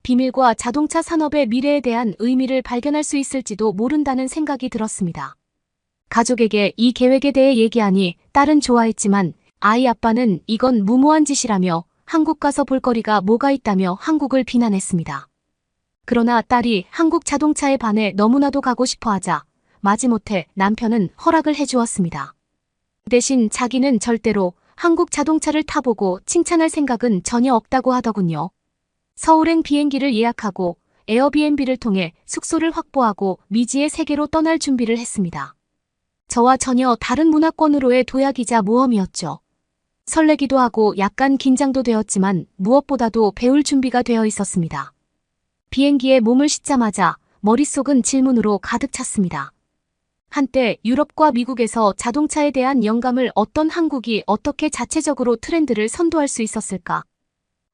비밀과 자동차 산업의 미래에 대한 의미를 발견할 수 있을지도 모른다는 생각이 들었습니다. 가족에게 이 계획에 대해 얘기하니 딸은 좋아했지만 아이 아빠는 이건 무모한 짓이라며 한국 가서 볼거리가 뭐가 있다며 한국을 비난했습니다. 그러나 딸이 한국 자동차에 반해 너무나도 가고 싶어 하자 마지못해 남편은 허락을 해주었습니다. 대신 자기는 절대로 한국 자동차를 타보고 칭찬할 생각은 전혀 없다고 하더군요. 서울행 비행기를 예약하고 에어비앤비를 통해 숙소를 확보하고 미지의 세계로 떠날 준비를 했습니다. 저와 전혀 다른 문화권으로의 도약이자 모험이었죠. 설레기도 하고 약간 긴장도 되었지만 무엇보다도 배울 준비가 되어 있었습니다. 비행기에 몸을 싣자마자 머릿속은 질문으로 가득 찼습니다. 한때 유럽과 미국에서 자동차에 대한 영감을 얻던 한국이 어떻게 자체적으로 트렌드를 선도할 수 있었을까?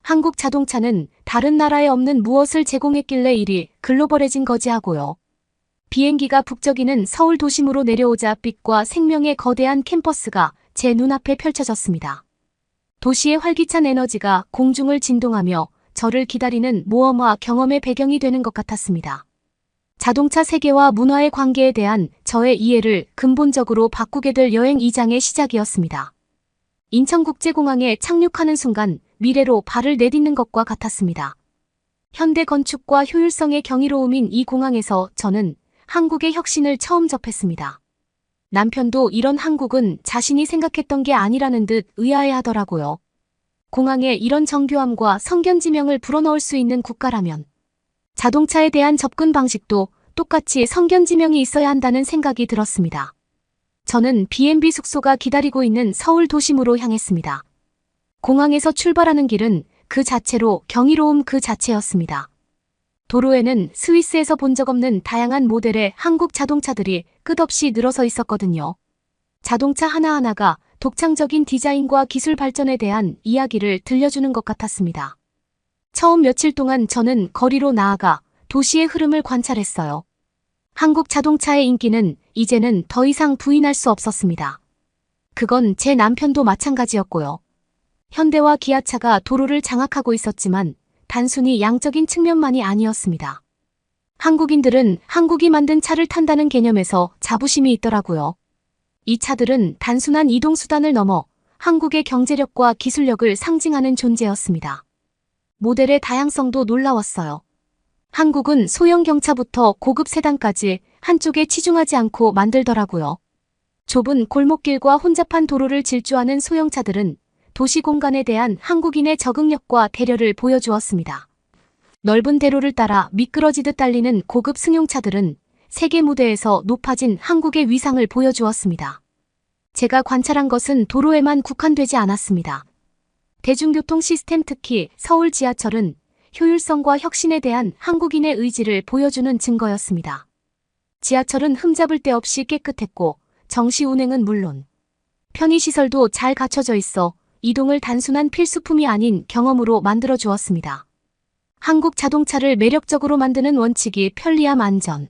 한국 자동차는 다른 나라에 없는 무엇을 제공했길래 이리 글로벌해진 거지 하고요. 비행기가 북적이는 서울 도심으로 내려오자 빛과 생명의 거대한 캠퍼스가 제 눈앞에 펼쳐졌습니다. 도시의 활기찬 에너지가 공중을 진동하며 저를 기다리는 모험과 경험의 배경이 되는 것 같았습니다. 자동차 세계와 문화의 관계에 대한 저의 이해를 근본적으로 바꾸게 될 여행 2장의 시작이었습니다. 인천국제공항에 착륙하는 순간 미래로 발을 내딛는 것과 같았습니다. 현대 건축과 효율성의 경이로움인 이 공항에서 저는 한국의 혁신을 처음 접했습니다. 남편도 이런 한국은 자신이 생각했던 게 아니라는 듯 의아해하더라고요. 공항에 이런 정교함과 성견지명을 불어넣을 수 있는 국가라면 자동차에 대한 접근 방식도 똑같이 성견지명이 있어야 한다는 생각이 들었습니다. 저는 B&B 숙소가 기다리고 있는 서울 도심으로 향했습니다. 공항에서 출발하는 길은 그 자체로 경이로움 그 자체였습니다. 도로에는 스위스에서 본 적 없는 다양한 모델의 한국 자동차들이 끝없이 늘어서 있었거든요. 자동차 하나하나가 독창적인 디자인과 기술 발전에 대한 이야기를 들려주는 것 같았습니다. 처음 며칠 동안 저는 거리로 나아가 도시의 흐름을 관찰했어요. 한국 자동차의 인기는 이제는 더 이상 부인할 수 없었습니다. 그건 제 남편도 마찬가지였고요. 현대와 기아차가 도로를 장악하고 있었지만 단순히 양적인 측면만이 아니었습니다. 한국인들은 한국이 만든 차를 탄다는 개념에서 자부심이 있더라고요. 이 차들은 단순한 이동수단을 넘어 한국의 경제력과 기술력을 상징하는 존재였습니다. 모델의 다양성도 놀라웠어요. 한국은 소형 경차부터 고급 세단까지 한쪽에 치중하지 않고 만들더라고요. 좁은 골목길과 혼잡한 도로를 질주하는 소형차들은 도시 공간에 대한 한국인의 적응력과 배려를 보여주었습니다. 넓은 대로를 따라 미끄러지듯 달리는 고급 승용차들은 세계 무대에서 높아진 한국의 위상을 보여주었습니다. 제가 관찰한 것은 도로에만 국한되지 않았습니다. 대중교통 시스템, 특히 서울 지하철은 효율성과 혁신에 대한 한국인의 의지를 보여주는 증거였습니다. 지하철은 흠잡을 데 없이 깨끗했고 정시 운행은 물론 편의시설도 잘 갖춰져 있어 이동을 단순한 필수품이 아닌 경험으로 만들어 주었습니다. 한국 자동차를 매력적으로 만드는 원칙이 편리함, 안전,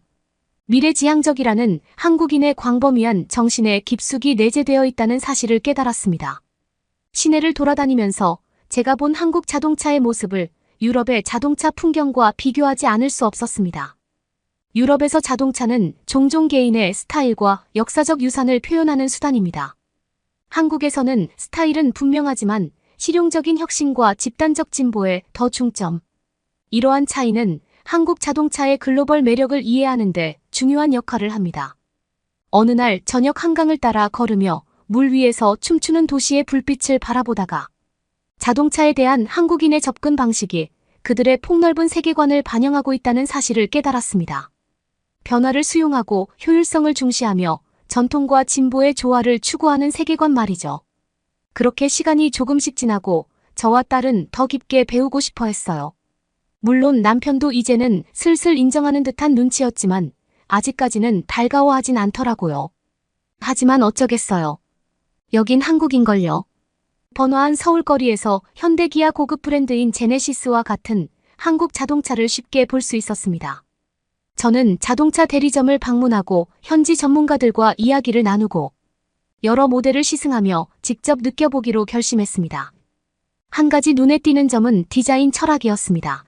미래지향적이라는 한국인의 광범위한 정신에 깊숙이 내재되어 있다는 사실을 깨달았습니다. 시내를 돌아다니면서 제가 본 한국 자동차의 모습을 유럽의 자동차 풍경과 비교하지 않을 수 없었습니다. 유럽에서 자동차는 종종 개인의 스타일과 역사적 유산을 표현하는 수단입니다. 한국에서는 스타일은 분명하지만 실용적인 혁신과 집단적 진보에 더 중점. 이러한 차이는 한국 자동차의 글로벌 매력을 이해하는 데 중요한 역할을 합니다. 어느 날 저녁 한강을 따라 걸으며 물 위에서 춤추는 도시의 불빛을 바라보다가 자동차에 대한 한국인의 접근 방식이 그들의 폭넓은 세계관을 반영하고 있다는 사실을 깨달았습니다. 변화를 수용하고 효율성을 중시하며 전통과 진보의 조화를 추구하는 세계관 말이죠. 그렇게 시간이 조금씩 지나고 저와 딸은 더 깊게 배우고 싶어 했어요. 물론 남편도 이제는 슬슬 인정하는 듯한 눈치였지만 아직까지는 달가워하진 않더라고요. 하지만 어쩌겠어요. 여긴 한국인걸요. 번화한 서울거리에서 현대기아 고급 브랜드인 제네시스와 같은 한국 자동차를 쉽게 볼 수 있었습니다. 저는 자동차 대리점을 방문하고 현지 전문가들과 이야기를 나누고 여러 모델을 시승하며 직접 느껴보기로 결심했습니다. 한 가지 눈에 띄는 점은 디자인 철학이었습니다.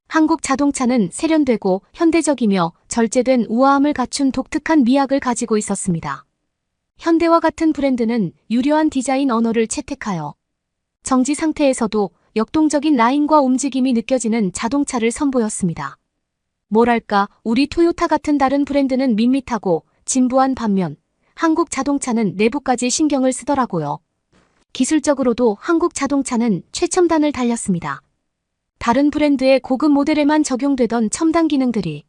한국 자동차는 세련되고 현대적이며 절제된 우아함을 갖춘 독특한 미학을 가지고 있었습니다. 현대와 같은 브랜드는 유려한 디자인 언어를 채택하여 정지 상태에서도 역동적인 라인과 움직임이 느껴지는 자동차를 선보였습니다. 뭐랄까, 우리 토요타 같은 다른 브랜드는 밋밋하고 진부한 반면 한국 자동차는 내부까지 신경을 쓰더라고요. 기술적으로도 한국 자동차는 최첨단을 달렸습니다. 다른 브랜드의 고급 모델에만 적용되던 첨단 기능들이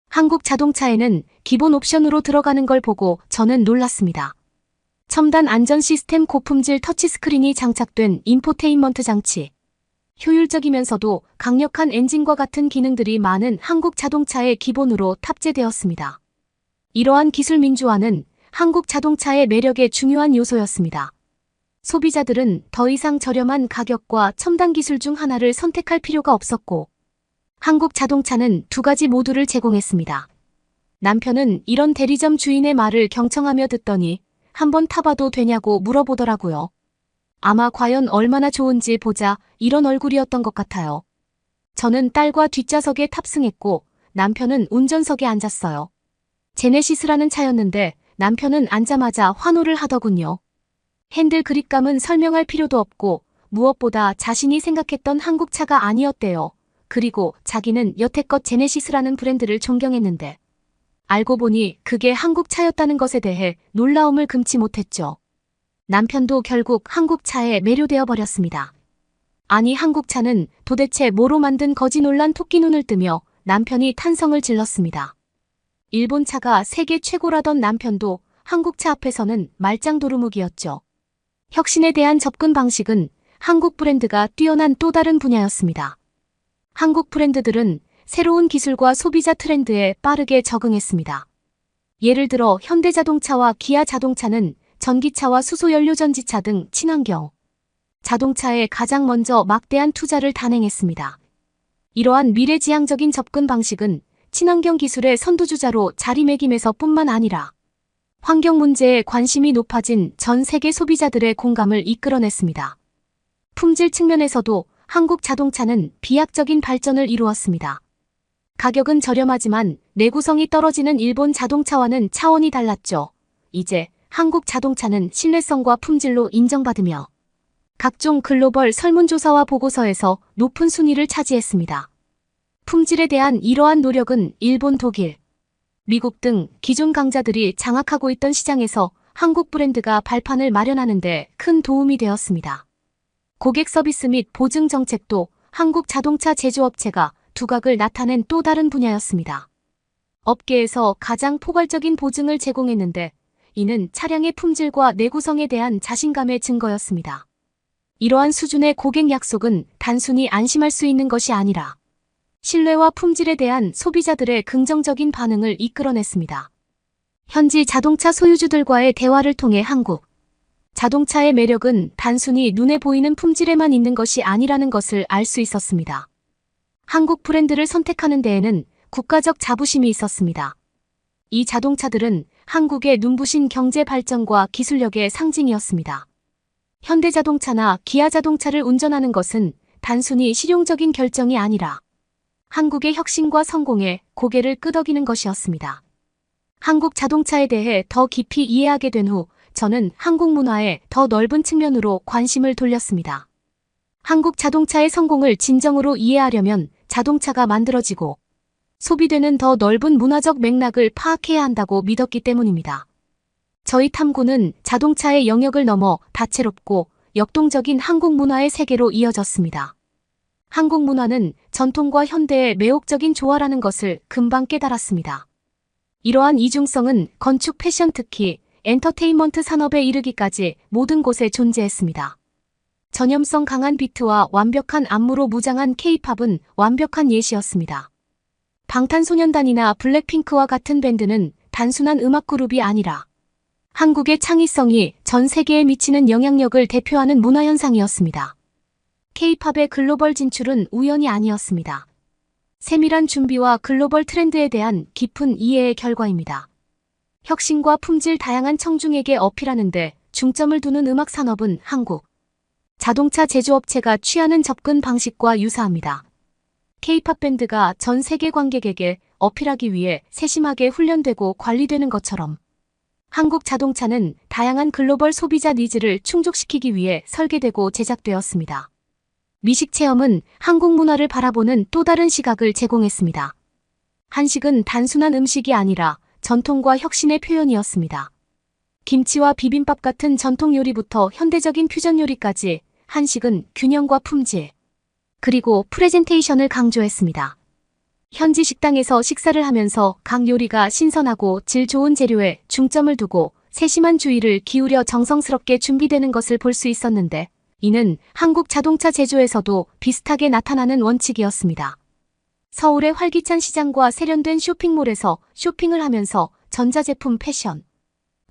한국 자동차에는 기본 옵션으로 들어가는 걸 보고 저는 놀랐습니다. 첨단 안전 시스템, 고품질 터치스크린이 장착된 인포테인먼트 장치, 효율적이면서도 강력한 엔진과 같은 기능들이 많은 한국 자동차의 기본으로 탑재되었습니다. 이러한 기술 민주화는 한국 자동차의 매력의 중요한 요소였습니다. 소비자들은 더 이상 저렴한 가격과 첨단 기술 중 하나를 선택할 필요가 없었고 한국 자동차는 두 가지 모두를 제공했습니다. 남편은 이런 대리점 주인의 말을 경청하며 듣더니 한번 타봐도 되냐고 물어보더라고요. 아마 과연 얼마나 좋은지 보자, 이런 얼굴이었던 것 같아요. 저는 딸과 뒷좌석에 탑승했고 남편은 운전석에 앉았어요. 제네시스라는 차였는데 남편은 앉자마자 환호를 하더군요. 핸들 그립감은 설명할 필요도 없고 무엇보다 자신이 생각했던 한국차가 아니었대요. 그리고 자기는 여태껏 제네시스라는 브랜드를 존경했는데 알고 보니 그게 한국차였다는 것에 대해 놀라움을 금치 못했죠. 남편도 결국 한국차에 매료되어 버렸습니다. 아니 한국차는 도대체 뭐로 만든 거지 논란 토끼 눈을 뜨며 남편이 탄성을 질렀습니다. 일본 차가 세계 최고라던 남편도 한국차 앞에서는 말짱 도루묵이었죠. 혁신에 대한 접근 방식은 한국 브랜드가 뛰어난 또 다른 분야였습니다. 한국 브랜드들은 새로운 기술과 소비자 트렌드에 빠르게 적응했습니다. 예를 들어 현대자동차와 기아자동차는 전기차와 수소연료전지차 등 친환경 자동차에 가장 먼저 막대한 투자를 단행했습니다. 이러한 미래지향적인 접근 방식은 친환경 기술의 선두주자로 자리매김해서 뿐만 아니라 환경 문제에 관심이 높아진 전 세계 소비자들의 공감을 이끌어냈습니다. 품질 측면에서도 한국 자동차는 비약적인 발전을 이루었습니다. 가격은 저렴하지만 내구성이 떨어지는 일본 자동차와는 차원이 달랐죠. 이제 한국 자동차는 신뢰성과 품질로 인정받으며 각종 글로벌 설문조사와 보고서에서 높은 순위를 차지했습니다. 품질에 대한 이러한 노력은 일본, 독일, 미국 등 기존 강자들이 장악하고 있던 시장에서 한국 브랜드가 발판을 마련하는 데 큰 도움이 되었습니다. 고객 서비스 및 보증 정책도 한국 자동차 제조업체가 두각을 나타낸 또 다른 분야였습니다. 업계에서 가장 포괄적인 보증을 제공했는데 이는 차량의 품질과 내구성에 대한 자신감의 증거였습니다. 이러한 수준의 고객 약속은 단순히 안심할 수 있는 것이 아니라 신뢰와 품질에 대한 소비자들의 긍정적인 반응을 이끌어냈습니다. 현지 자동차 소유주들과의 대화를 통해 한국 자동차의 매력은 단순히 눈에 보이는 품질에만 있는 것이 아니라는 것을 알 수 있었습니다. 한국 브랜드를 선택하는 데에는 국가적 자부심이 있었습니다. 이 자동차들은 한국의 눈부신 경제 발전과 기술력의 상징이었습니다. 현대자동차나 기아자동차를 운전하는 것은 단순히 실용적인 결정이 아니라 한국의 혁신과 성공에 고개를 끄덕이는 것이었습니다. 한국 자동차에 대해 더 깊이 이해하게 된 후 저는 한국 문화의 더 넓은 측면으로 관심을 돌렸습니다. 한국 자동차의 성공을 진정으로 이해하려면 자동차가 만들어지고 소비되는 더 넓은 문화적 맥락을 파악해야 한다고 믿었기 때문입니다. 저희 탐구는 자동차의 영역을 넘어 다채롭고 역동적인 한국 문화의 세계로 이어졌습니다. 한국 문화는 전통과 현대의 매혹적인 조화라는 것을 금방 깨달았습니다. 이러한 이중성은 건축, 패션, 특히 엔터테인먼트 산업에 이르기까지 모든 곳에 존재했습니다. 전염성 강한 비트와 완벽한 안무로 무장한 K-팝은 완벽한 예시였습니다. 방탄소년단이나 블랙핑크와 같은 밴드는 단순한 음악 그룹이 아니라 한국의 창의성이 전 세계에 미치는 영향력을 대표하는 문화현상이었습니다. K-팝의 글로벌 진출은 우연이 아니었습니다. 세밀한 준비와 글로벌 트렌드에 대한 깊은 이해의 결과입니다. 혁신과 품질 다양한 청중에게 어필하는데 중점을 두는 음악 산업은 한국 자동차 제조업체가 취하는 접근 방식과 유사합니다. K-팝 밴드가 전 세계 관객에게 어필하기 위해 세심하게 훈련되고 관리되는 것처럼 한국 자동차는 다양한 글로벌 소비자 니즈를 충족시키기 위해 설계되고 제작되었습니다. 미식 체험은 한국 문화를 바라보는 또 다른 시각을 제공했습니다. 한식은 단순한 음식이 아니라 전통과 혁신의 표현이었습니다. 김치와 비빔밥 같은 전통 요리부터 현대적인 퓨전 요리까지 한식은 균형과 품질, 그리고 프레젠테이션을 강조했습니다. 현지 식당에서 식사를 하면서 각 요리가 신선하고 질 좋은 재료에 중점을 두고 세심한 주의를 기울여 정성스럽게 준비되는 것을 볼 수 있었는데 이는 한국 자동차 제조에서도 비슷하게 나타나는 원칙이었습니다. 서울의 활기찬 시장과 세련된 쇼핑몰에서 쇼핑을 하면서 전자제품, 패션,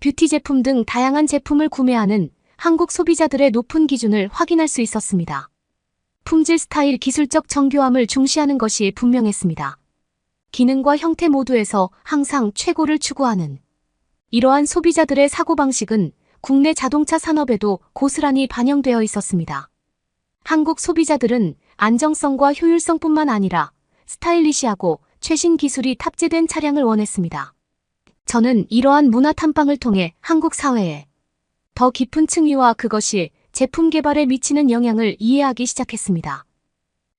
뷰티 제품 등 다양한 제품을 구매하는 한국 소비자들의 높은 기준을 확인할 수 있었습니다. 품질, 스타일, 기술적 정교함을 중시하는 것이 분명했습니다. 기능과 형태 모두에서 항상 최고를 추구하는 이러한 소비자들의 사고방식은 국내 자동차 산업에도 고스란히 반영되어 있었습니다. 한국 소비자들은 안정성과 효율성뿐만 아니라 스타일리시하고 최신 기술이 탑재된 차량을 원했습니다. 저는 이러한 문화 탐방을 통해 한국 사회의 더 깊은 층위와 그것이 제품 개발에 미치는 영향을 이해하기 시작했습니다.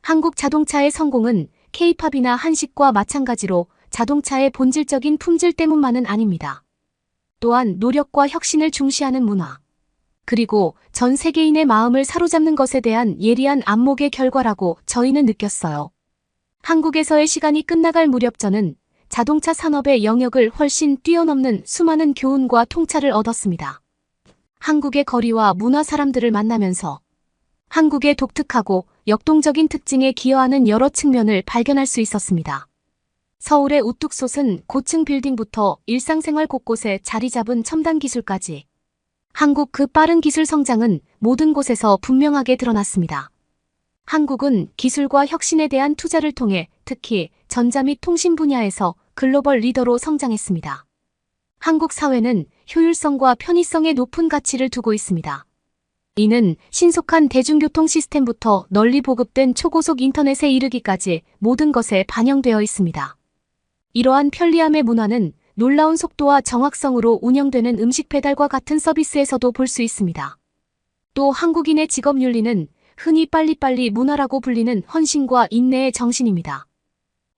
한국 자동차의 성공은 K-팝이나 한식과 마찬가지로 자동차의 본질적인 품질 때문만은 아닙니다. 또한 노력과 혁신을 중시하는 문화, 그리고 전 세계인의 마음을 사로잡는 것에 대한 예리한 안목의 결과라고 저희는 느꼈어요. 한국에서의 시간이 끝나갈 무렵 저는 자동차 산업의 영역을 훨씬 뛰어넘는 수많은 교훈과 통찰을 얻었습니다. 한국의 거리와 문화 사람들을 만나면서 한국의 독특하고 역동적인 특징에 기여하는 여러 측면을 발견할 수 있었습니다. 서울의 우뚝 솟은 고층 빌딩부터 일상생활 곳곳에 자리 잡은 첨단 기술까지 한국 그 빠른 기술 성장은 모든 곳에서 분명하게 드러났습니다. 한국은 기술과 혁신에 대한 투자를 통해 특히 전자 및 통신 분야에서 글로벌 리더로 성장했습니다. 한국 사회는 효율성과 편의성에 높은 가치를 두고 있습니다. 이는 신속한 대중교통 시스템부터 널리 보급된 초고속 인터넷에 이르기까지 모든 것에 반영되어 있습니다. 이러한 편리함의 문화는 놀라운 속도와 정확성으로 운영되는 음식 배달과 같은 서비스에서도 볼 수 있습니다. 또 한국인의 직업 윤리는 흔히 빨리빨리 문화라고 불리는 헌신과 인내의 정신입니다.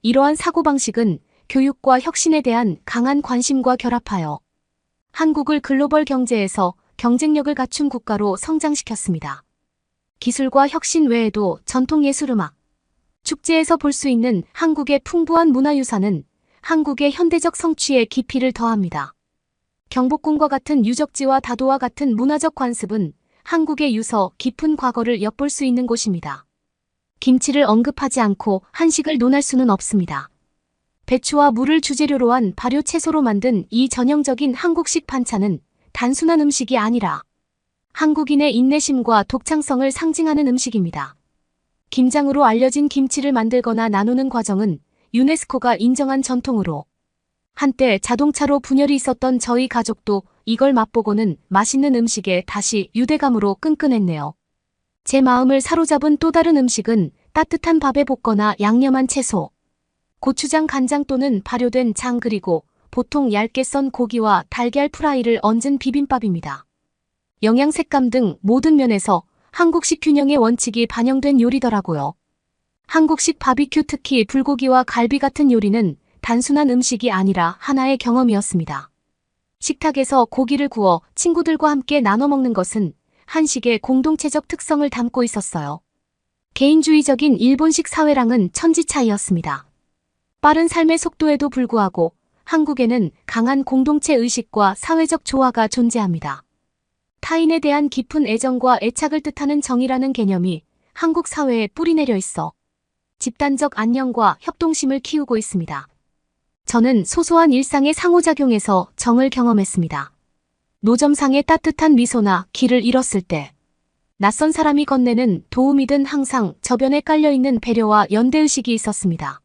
이러한 사고방식은 교육과 혁신에 대한 강한 관심과 결합하여 한국을 글로벌 경제에서 경쟁력을 갖춘 국가로 성장시켰습니다. 기술과 혁신 외에도 전통예술음악, 축제에서 볼 수 있는 한국의 풍부한 문화유산은 한국의 현대적 성취에 깊이를 더합니다. 경복궁과 같은 유적지와 다도와 같은 문화적 관습은 한국의 유서 깊은 과거를 엿볼 수 있는 곳입니다. 김치를 언급하지 않고 한식을 논할 수는 없습니다. 배추와 물을 주재료로 한 발효 채소로 만든 이 전형적인 한국식 반찬은 단순한 음식이 아니라 한국인의 인내심과 독창성을 상징하는 음식입니다. 김장으로 알려진 김치를 만들거나 나누는 과정은 유네스코가 인정한 전통으로 한때 자동차로 분열이 있었던 저희 가족도 이걸 맛보고는 맛있는 음식에 다시 유대감으로 끈끈했네요. 제 마음을 사로잡은 또 다른 음식은 따뜻한 밥에 볶거나 양념한 채소, 고추장 간장 또는 발효된 장 그리고 보통 얇게 썬 고기와 달걀 프라이를 얹은 비빔밥입니다. 영양 색감 등 모든 면에서 한국식 균형의 원칙이 반영된 요리더라고요. 한국식 바비큐 특히 불고기와 갈비 같은 요리는 단순한 음식이 아니라 하나의 경험이었습니다. 식탁에서 고기를 구워 친구들과 함께 나눠 먹는 것은 한식의 공동체적 특성을 담고 있었어요. 개인주의적인 일본식 사회랑은 천지 차이였습니다. 빠른 삶의 속도에도 불구하고 한국에는 강한 공동체 의식과 사회적 조화가 존재합니다. 타인에 대한 깊은 애정과 애착을 뜻하는 정이라는 개념이 한국 사회에 뿌리내려 있어 집단적 안녕과 협동심을 키우고 있습니다. 저는 소소한 일상의 상호작용에서 정을 경험했습니다. 노점상의 따뜻한 미소나 길을 잃었을 때, 낯선 사람이 건네는 도움이든 항상 저변에 깔려있는 배려와 연대의식이 있었습니다.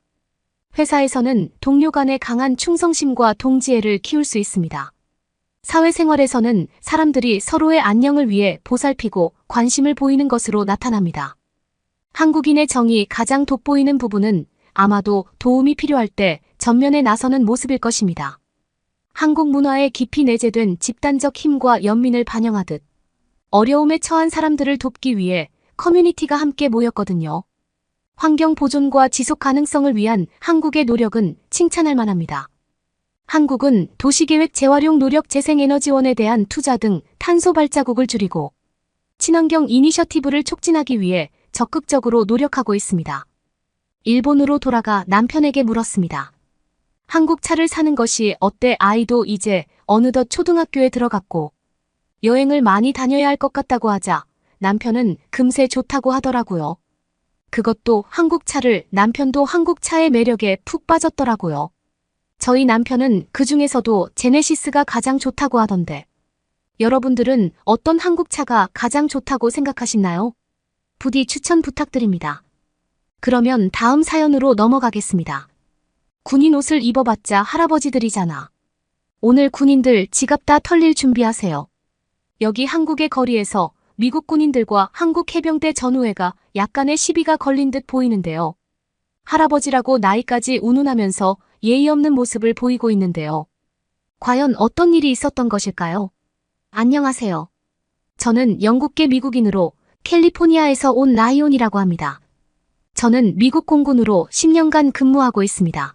회사에서는 동료 간의 강한 충성심과 동지애를 키울 수 있습니다. 사회생활에서는 사람들이 서로의 안녕을 위해 보살피고 관심을 보이는 것으로 나타납니다. 한국인의 정이 가장 돋보이는 부분은 아마도 도움이 필요할 때 전면에 나서는 모습일 것입니다. 한국 문화에 깊이 내재된 집단적 힘과 연민을 반영하듯 어려움에 처한 사람들을 돕기 위해 커뮤니티가 함께 모였거든요. 환경 보존과 지속 가능성을 위한 한국의 노력은 칭찬할 만합니다. 한국은 도시계획 재활용 노력 재생에너지원에 대한 투자 등 탄소 발자국을 줄이고 친환경 이니셔티브를 촉진하기 위해 적극적으로 노력하고 있습니다. 일본으로 돌아가 남편에게 물었습니다. 한국 차를 사는 것이 어때? 아이도 이제 어느덧 초등학교에 들어갔고 여행을 많이 다녀야 할 것 같다고 하자 남편은 금세 좋다고 하더라고요. 그것도 한국 차를 남편도 한국 차의 매력에 푹 빠졌더라고요. 저희 남편은 그 중에서도 제네시스가 가장 좋다고 하던데 여러분들은 어떤 한국 차가 가장 좋다고 생각하시나요? 부디 추천 부탁드립니다. 그러면 다음 사연으로 넘어가겠습니다. 군인 옷을 입어봤자 할아버지들이잖아. 오늘 군인들 지갑 다 털릴 준비하세요. 여기 한국의 거리에서 미국 군인들과 한국 해병대 전우회가 약간의 시비가 걸린 듯 보이는데요. 할아버지라고 나이까지 운운하면서 예의 없는 모습을 보이고 있는데요. 과연 어떤 일이 있었던 것일까요? 안녕하세요. 저는 영국계 미국인으로 캘리포니아에서 온 라이온이라고 합니다. 저는 미국 공군으로 10년간 근무하고 있습니다.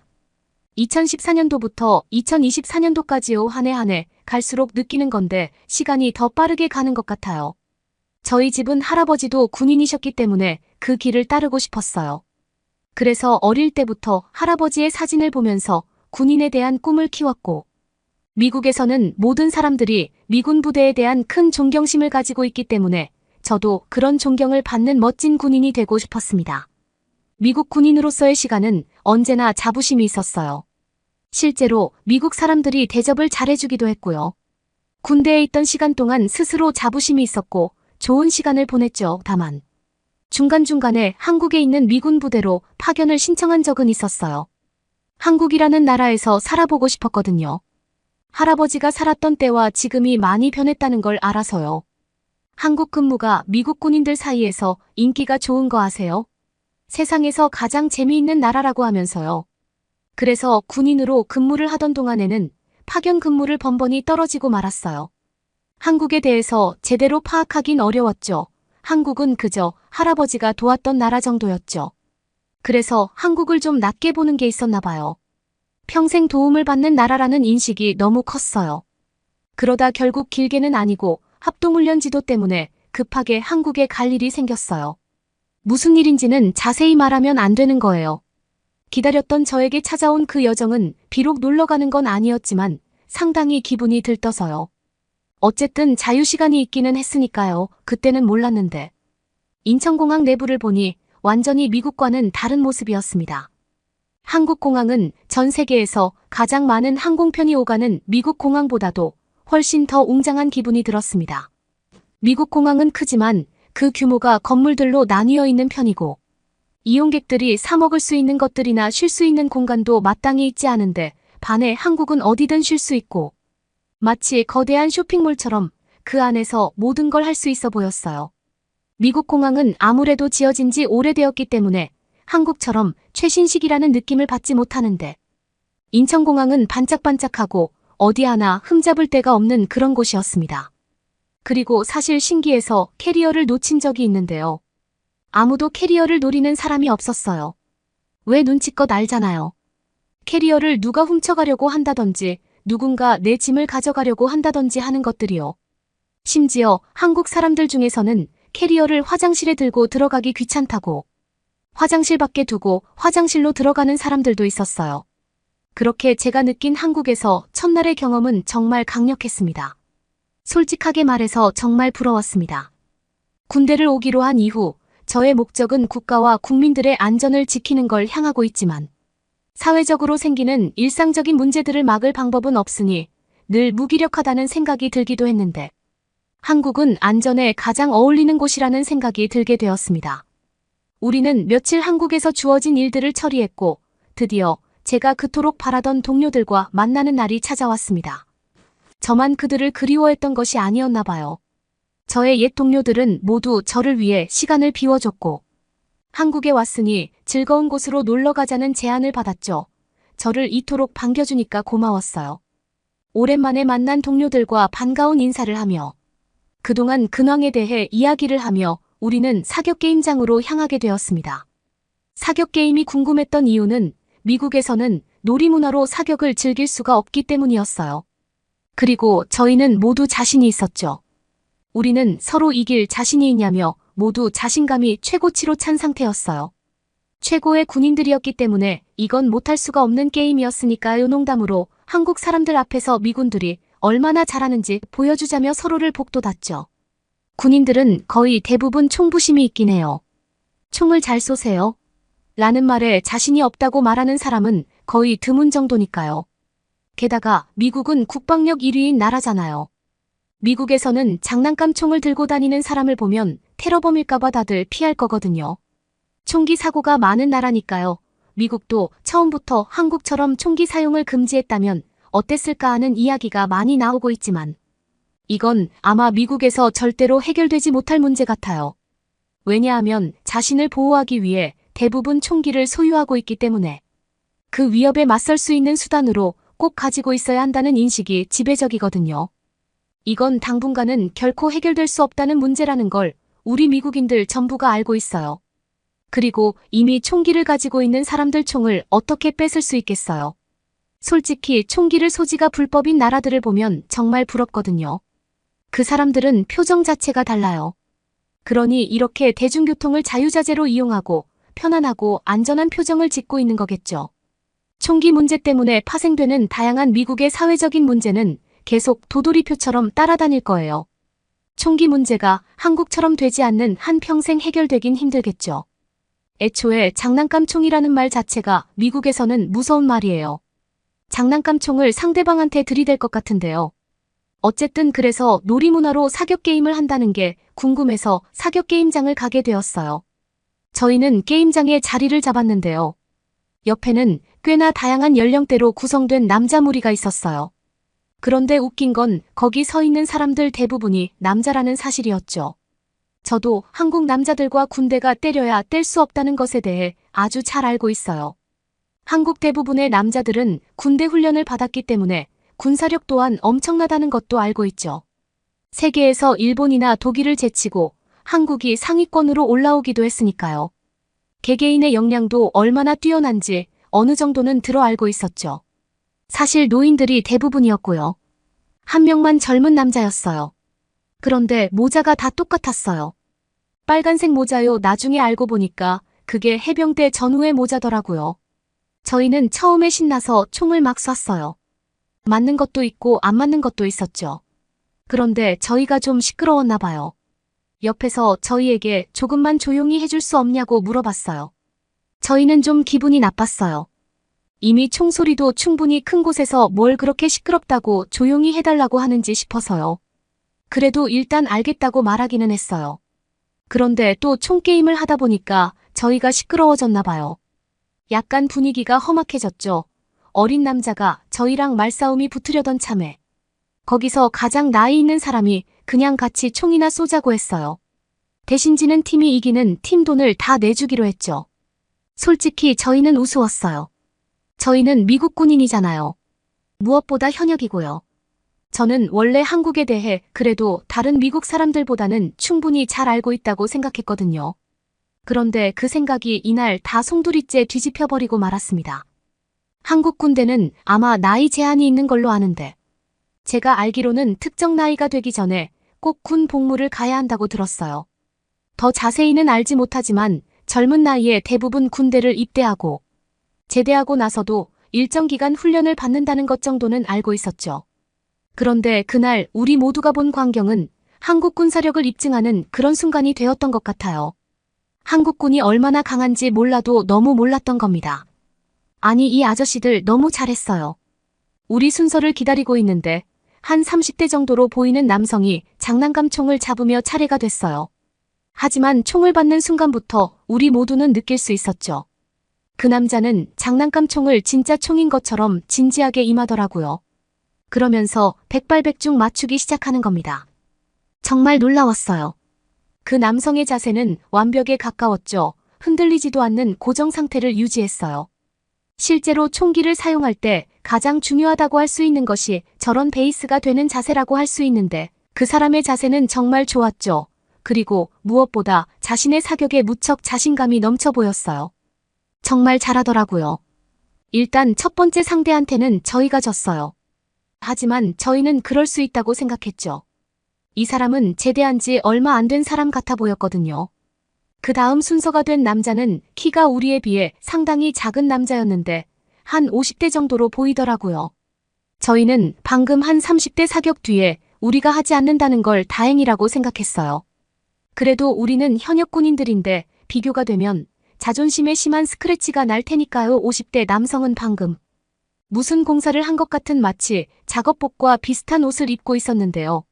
2014년도부터 2024년도까지요. 한 해 한 해 갈수록 느끼는 건데 시간이 더 빠르게 가는 것 같아요. 저희 집은 할아버지도 군인이셨기 때문에 그 길을 따르고 싶었어요. 그래서 어릴 때부터 할아버지의 사진을 보면서 군인에 대한 꿈을 키웠고, 미국에서는 모든 사람들이 미군 부대에 대한 큰 존경심을 가지고 있기 때문에 저도 그런 존경을 받는 멋진 군인이 되고 싶었습니다. 미국 군인으로서의 시간은 언제나 자부심이 있었어요. 실제로 미국 사람들이 대접을 잘해주기도 했고요. 군대에 있던 시간 동안 스스로 자부심이 있었고 좋은 시간을 보냈죠. 다만 중간중간에 한국에 있는 미군 부대로 파견을 신청한 적은 있었어요. 한국이라는 나라에서 살아보고 싶었거든요. 할아버지가 살았던 때와 지금이 많이 변했다는 걸 알아서요. 한국 근무가 미국 군인들 사이에서 인기가 좋은 거 아세요? 세상에서 가장 재미있는 나라라고 하면서요. 그래서 군인으로 근무를 하던 동안에는 파견 근무를 번번이 떨어지고 말았어요. 한국에 대해서 제대로 파악하긴 어려웠죠. 한국은 그저 할아버지가 도왔던 나라 정도였죠. 그래서 한국을 좀 낮게 보는 게 있었나 봐요. 평생 도움을 받는 나라라는 인식이 너무 컸어요. 그러다 결국 길게는 아니고 합동훈련 지도 때문에 급하게 한국에 갈 일이 생겼어요. 무슨 일인지는 자세히 말하면 안 되는 거예요. 기다렸던 저에게 찾아온 그 여정은 비록 놀러 가는 건 아니었지만 상당히 기분이 들떠서요. 어쨌든 자유시간이 있기는 했으니까요. 그때는 몰랐는데. 인천공항 내부를 보니 완전히 미국과는 다른 모습이었습니다. 한국공항은 전 세계에서 가장 많은 항공편이 오가는 미국 공항보다도 훨씬 더 웅장한 기분이 들었습니다. 미국 공항은 크지만 그 규모가 건물들로 나뉘어 있는 편이고, 이용객들이 사 먹을 수 있는 것들이나 쉴 수 있는 공간도 마땅히 있지 않은데 반해 한국은 어디든 쉴 수 있고, 마치 거대한 쇼핑몰처럼 그 안에서 모든 걸 할 수 있어 보였어요. 미국 공항은 아무래도 지어진 지 오래되었기 때문에 한국처럼 최신식이라는 느낌을 받지 못하는데, 인천공항은 반짝반짝하고 어디 하나 흠잡을 데가 없는 그런 곳이었습니다. 그리고 사실 신기해서 캐리어를 놓친 적이 있는데요. 아무도 캐리어를 노리는 사람이 없었어요. 왜 눈치껏 알잖아요. 캐리어를 누가 훔쳐가려고 한다든지 누군가 내 짐을 가져가려고 한다든지 하는 것들이요. 심지어 한국 사람들 중에서는 캐리어를 화장실에 들고 들어가기 귀찮다고 화장실 밖에 두고 화장실로 들어가는 사람들도 있었어요. 그렇게 제가 느낀 한국에서 첫날의 경험은 정말 강력했습니다. 솔직하게 말해서 정말 부러웠습니다. 군대를 오기로 한 이후 저의 목적은 국가와 국민들의 안전을 지키는 걸 향하고 있지만 사회적으로 생기는 일상적인 문제들을 막을 방법은 없으니 늘 무기력하다는 생각이 들기도 했는데 한국은 안전에 가장 어울리는 곳이라는 생각이 들게 되었습니다. 우리는 며칠 한국에서 주어진 일들을 처리했고 드디어 제가 그토록 바라던 동료들과 만나는 날이 찾아왔습니다. 저만 그들을 그리워했던 것이 아니었나 봐요. 저의 옛 동료들은 모두 저를 위해 시간을 비워줬고 한국에 왔으니 즐거운 곳으로 놀러 가자는 제안을 받았죠. 저를 이토록 반겨주니까 고마웠어요. 오랜만에 만난 동료들과 반가운 인사를 하며 그동안 근황에 대해 이야기를 하며 우리는 사격게임장으로 향하게 되었습니다. 사격게임이 궁금했던 이유는 미국에서는 놀이문화로 사격을 즐길 수가 없기 때문이었어요. 그리고 저희는 모두 자신이 있었죠. 우리는 서로 이길 자신이 있냐며 모두 자신감이 최고치로 찬 상태였어요. 최고의 군인들이었기 때문에 이건 못할 수가 없는 게임이었으니까요. 농담으로 한국 사람들 앞에서 미군들이 얼마나 잘하는지 보여주자며 서로를 복돋았죠. 군인들은 거의 대부분 총부심이 있긴 해요. 총을 잘 쏘세요. 라는 말에 자신이 없다고 말하는 사람은 거의 드문 정도니까요. 게다가 미국은 국방력 1위인 나라잖아요. 미국에서는 장난감 총을 들고 다니는 사람을 보면 테러범일까봐 다들 피할 거거든요. 총기 사고가 많은 나라니까요. 미국도 처음부터 한국처럼 총기 사용을 금지했다면 어땠을까 하는 이야기가 많이 나오고 있지만 이건 아마 미국에서 절대로 해결되지 못할 문제 같아요. 왜냐하면 자신을 보호하기 위해 대부분 총기를 소유하고 있기 때문에 그 위협에 맞설 수 있는 수단으로 꼭 가지고 있어야 한다는 인식이 지배적이거든요. 이건 당분간은 결코 해결될 수 없다는 문제라는 걸 우리 미국인들 전부가 알고 있어요. 그리고 이미 총기를 가지고 있는 사람들 총을 어떻게 뺏을 수 있겠어요. 솔직히 총기를 소지가 불법인 나라들을 보면 정말 부럽거든요. 그 사람들은 표정 자체가 달라요. 그러니 이렇게 대중교통을 자유자재로 이용하고 편안하고 안전한 표정을 짓고 있는 거겠죠. 총기 문제 때문에 파생되는 다양한 미국의 사회적인 문제는 계속 도돌이표처럼 따라다닐 거예요. 총기 문제가 한국처럼 되지 않는 한평생 해결되긴 힘들겠죠. 애초에 장난감 총이라는 말 자체가 미국에서는 무서운 말이에요. 장난감 총을 상대방한테 들이댈 것 같은데요. 어쨌든 그래서 놀이문화로 사격게임을 한다는 게 궁금해서 사격게임장을 가게 되었어요. 저희는 게임장에 자리를 잡았는데요. 옆에는 꽤나 다양한 연령대로 구성된 남자 무리가 있었어요. 그런데 웃긴 건 거기 서 있는 사람들 대부분이 남자라는 사실이었죠. 저도 한국 남자들과 군대가 때려야 뗄 수 없다는 것에 대해 아주 잘 알고 있어요. 한국 대부분의 남자들은 군대 훈련을 받았기 때문에 군사력 또한 엄청나다는 것도 알고 있죠. 세계에서 일본이나 독일을 제치고 한국이 상위권으로 올라오기도 했으니까요. 개개인의 역량도 얼마나 뛰어난지 어느 정도는 들어 알고 있었죠. 사실 노인들이 대부분이었고요. 한 명만 젊은 남자였어요. 그런데 모자가 다 똑같았어요. 빨간색 모자요. 나중에 알고 보니까 그게 해병대 전후의 모자더라고요. 저희는 처음에 신나서 총을 막 쐈어요. 맞는 것도 있고 안 맞는 것도 있었죠. 그런데 저희가 좀 시끄러웠나 봐요. 옆에서 저희에게 조금만 조용히 해줄 수 없냐고 물어봤어요. 저희는 좀 기분이 나빴어요. 이미 총소리도 충분히 큰 곳에서 뭘 그렇게 시끄럽다고 조용히 해달라고 하는지 싶어서요. 그래도 일단 알겠다고 말하기는 했어요. 그런데 또 총게임을 하다 보니까 저희가 시끄러워졌나 봐요. 약간 분위기가 험악해졌죠. 어린 남자가 저희랑 말싸움이 붙으려던 참에 거기서 가장 나이 있는 사람이 그냥 같이 총이나 쏘자고 했어요. 대신 지는 팀이 이기는 팀 돈을 다 내주기로 했죠. 솔직히 저희는 우스웠어요. 저희는 미국 군인이잖아요. 무엇보다 현역이고요. 저는 원래 한국에 대해 그래도 다른 미국 사람들보다는 충분히 잘 알고 있다고 생각했거든요. 그런데 그 생각이 이날 다 송두리째 뒤집혀버리고 말았습니다. 한국 군대는 아마 나이 제한이 있는 걸로 아는데 제가 알기로는 특정 나이가 되기 전에 꼭 군 복무를 가야 한다고 들었어요. 더 자세히는 알지 못하지만 젊은 나이에 대부분 군대를 입대하고 제대하고 나서도 일정 기간 훈련을 받는다는 것 정도는 알고 있었죠. 그런데 그날 우리 모두가 본 광경은 한국 군사력을 입증하는 그런 순간이 되었던 것 같아요. 한국군이 얼마나 강한지 몰라도 너무 몰랐던 겁니다. 아니, 이 아저씨들 너무 잘했어요. 우리 순서를 기다리고 있는데 한 30대 정도로 보이는 남성이 장난감 총을 잡으며 차례가 됐어요. 하지만 총을 받는 순간부터 우리 모두는 느낄 수 있었죠. 그 남자는 장난감 총을 진짜 총인 것처럼 진지하게 임하더라고요. 그러면서 백발백중 맞추기 시작하는 겁니다. 정말 놀라웠어요. 그 남성의 자세는 완벽에 가까웠죠. 흔들리지도 않는 고정 상태를 유지했어요. 실제로 총기를 사용할 때 가장 중요하다고 할 수 있는 것이 저런 베이스가 되는 자세라고 할 수 있는데 그 사람의 자세는 정말 좋았죠. 그리고 무엇보다 자신의 사격에 무척 자신감이 넘쳐 보였어요. 정말 잘하더라고요. 일단 첫 번째 상대한테는 저희가 졌어요. 하지만 저희는 그럴 수 있다고 생각했죠. 이 사람은 제대한 지 얼마 안 된 사람 같아 보였거든요. 그 다음 순서가 된 남자는 키가 우리에 비해 상당히 작은 남자였는데 한 50대 정도로 보이더라고요. 저희는 방금 한 30대 사격 뒤에 우리가 하지 않는다는 걸 다행이라고 생각했어요. 그래도 우리는 현역 군인들인데 비교가 되면 자존심에 심한 스크래치가 날 테니까요. 50대 남성은 방금 무슨 공사를 한 것 같은 마치 작업복과 비슷한 옷을 입고 있었는데요.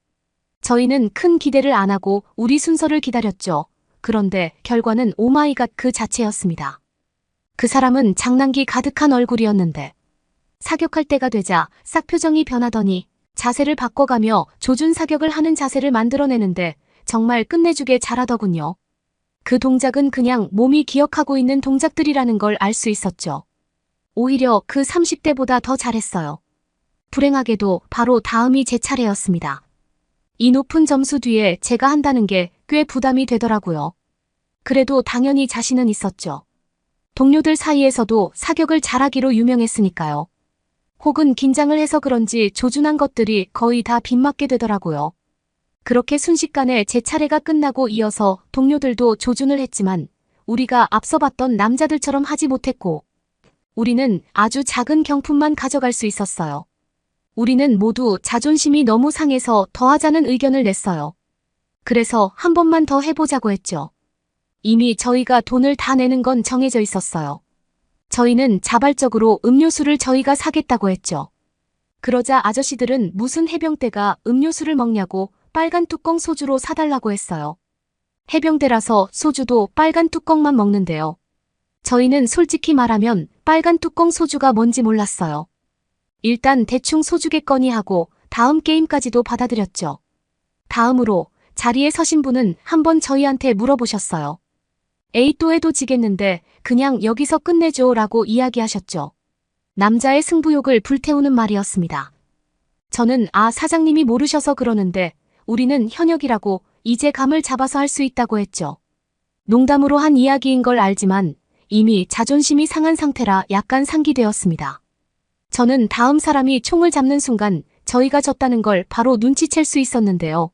저희는 큰 기대를 안 하고 우리 순서를 기다렸죠. 그런데 결과는 오마이갓 그 자체였습니다. 그 사람은 장난기 가득한 얼굴이었는데 사격할 때가 되자 싹 표정이 변하더니 자세를 바꿔가며 조준 사격을 하는 자세를 만들어내는데 정말 끝내주게 잘하더군요. 그 동작은 그냥 몸이 기억하고 있는 동작들이라는 걸 알 수 있었죠. 오히려 그 30대보다 더 잘했어요. 불행하게도 바로 다음이 제 차례였습니다. 이 높은 점수 뒤에 제가 한다는 게 꽤 부담이 되더라고요. 그래도 당연히 자신은 있었죠. 동료들 사이에서도 사격을 잘하기로 유명했으니까요. 혹은 긴장을 해서 그런지 조준한 것들이 거의 다 빗맞게 되더라고요. 그렇게 순식간에 제 차례가 끝나고 이어서 동료들도 조준을 했지만 우리가 앞서 봤던 남자들처럼 하지 못했고 우리는 아주 작은 경품만 가져갈 수 있었어요. 우리는 모두 자존심이 너무 상해서 더 하자는 의견을 냈어요. 그래서 한 번만 더 해보자고 했죠. 이미 저희가 돈을 다 내는 건 정해져 있었어요. 저희는 자발적으로 음료수를 저희가 사겠다고 했죠. 그러자 아저씨들은 무슨 해병대가 음료수를 먹냐고 빨간 뚜껑 소주로 사달라고 했어요. 해병대라서 소주도 빨간 뚜껑만 먹는데요. 저희는 솔직히 말하면 빨간 뚜껑 소주가 뭔지 몰랐어요. 일단 대충 소주겠거니 하고 다음 게임까지도 받아들였죠. 다음으로 자리에 서신 분은 한번 저희한테 물어보셨어요. 에이 또 해도 지겠는데 그냥 여기서 끝내줘 라고 이야기하셨죠. 남자의 승부욕을 불태우는 말이었습니다. 저는 사장님이 모르셔서 그러는데 우리는 현역이라고 이제 감을 잡아서 할 수 있다고 했죠. 농담으로 한 이야기인 걸 알지만 이미 자존심이 상한 상태라 약간 상기되었습니다. 저는 다음 사람이 총을 잡는 순간 저희가 졌다는 걸 바로 눈치챌 수 있었는데요.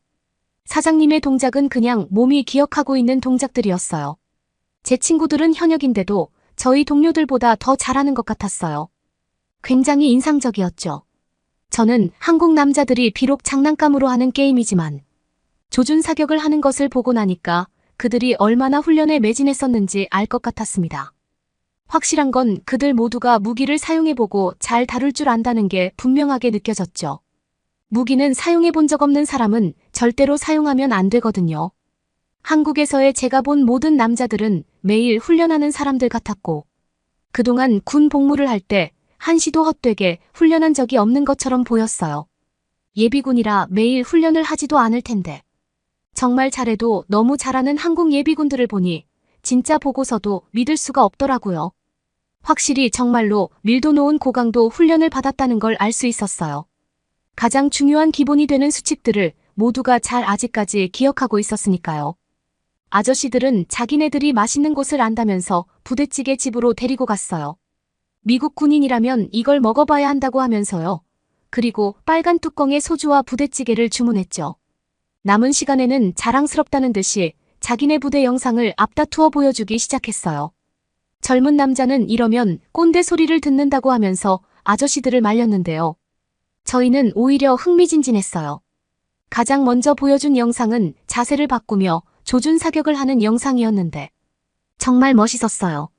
사장님의 동작은 그냥 몸이 기억하고 있는 동작들이었어요. 제 친구들은 현역인데도 저희 동료들보다 더 잘하는 것 같았어요. 굉장히 인상적이었죠. 저는 한국 남자들이 비록 장난감으로 하는 게임이지만 조준 사격을 하는 것을 보고 나니까 그들이 얼마나 훈련에 매진했었는지 알 것 같았습니다. 확실한 건 그들 모두가 무기를 사용해보고 잘 다룰 줄 안다는 게 분명하게 느껴졌죠. 무기는 사용해본 적 없는 사람은 절대로 사용하면 안 되거든요. 한국에서의 제가 본 모든 남자들은 매일 훈련하는 사람들 같았고 그동안 군 복무를 할 때 한시도 헛되게 훈련한 적이 없는 것처럼 보였어요. 예비군이라 매일 훈련을 하지도 않을 텐데 정말 잘해도 너무 잘하는 한국 예비군들을 보니 진짜 보고서도 믿을 수가 없더라고요. 확실히 정말로 밀도 놓은 고강도 훈련을 받았다는 걸 알 수 있었어요. 가장 중요한 기본이 되는 수칙들을 모두가 잘 아직까지 기억하고 있었으니까요. 아저씨들은 자기네들이 맛있는 곳을 안다면서 부대찌개 집으로 데리고 갔어요. 미국 군인이라면 이걸 먹어봐야 한다고 하면서요. 그리고 빨간 뚜껑의 소주와 부대찌개를 주문했죠. 남은 시간에는 자랑스럽다는 듯이 자기네 부대 영상을 앞다투어 보여주기 시작했어요. 젊은 남자는 이러면 꼰대 소리를 듣는다고 하면서 아저씨들을 말렸는데요. 저희는 오히려 흥미진진했어요. 가장 먼저 보여준 영상은 자세를 바꾸며 조준 사격을 하는 영상이었는데 정말 멋있었어요.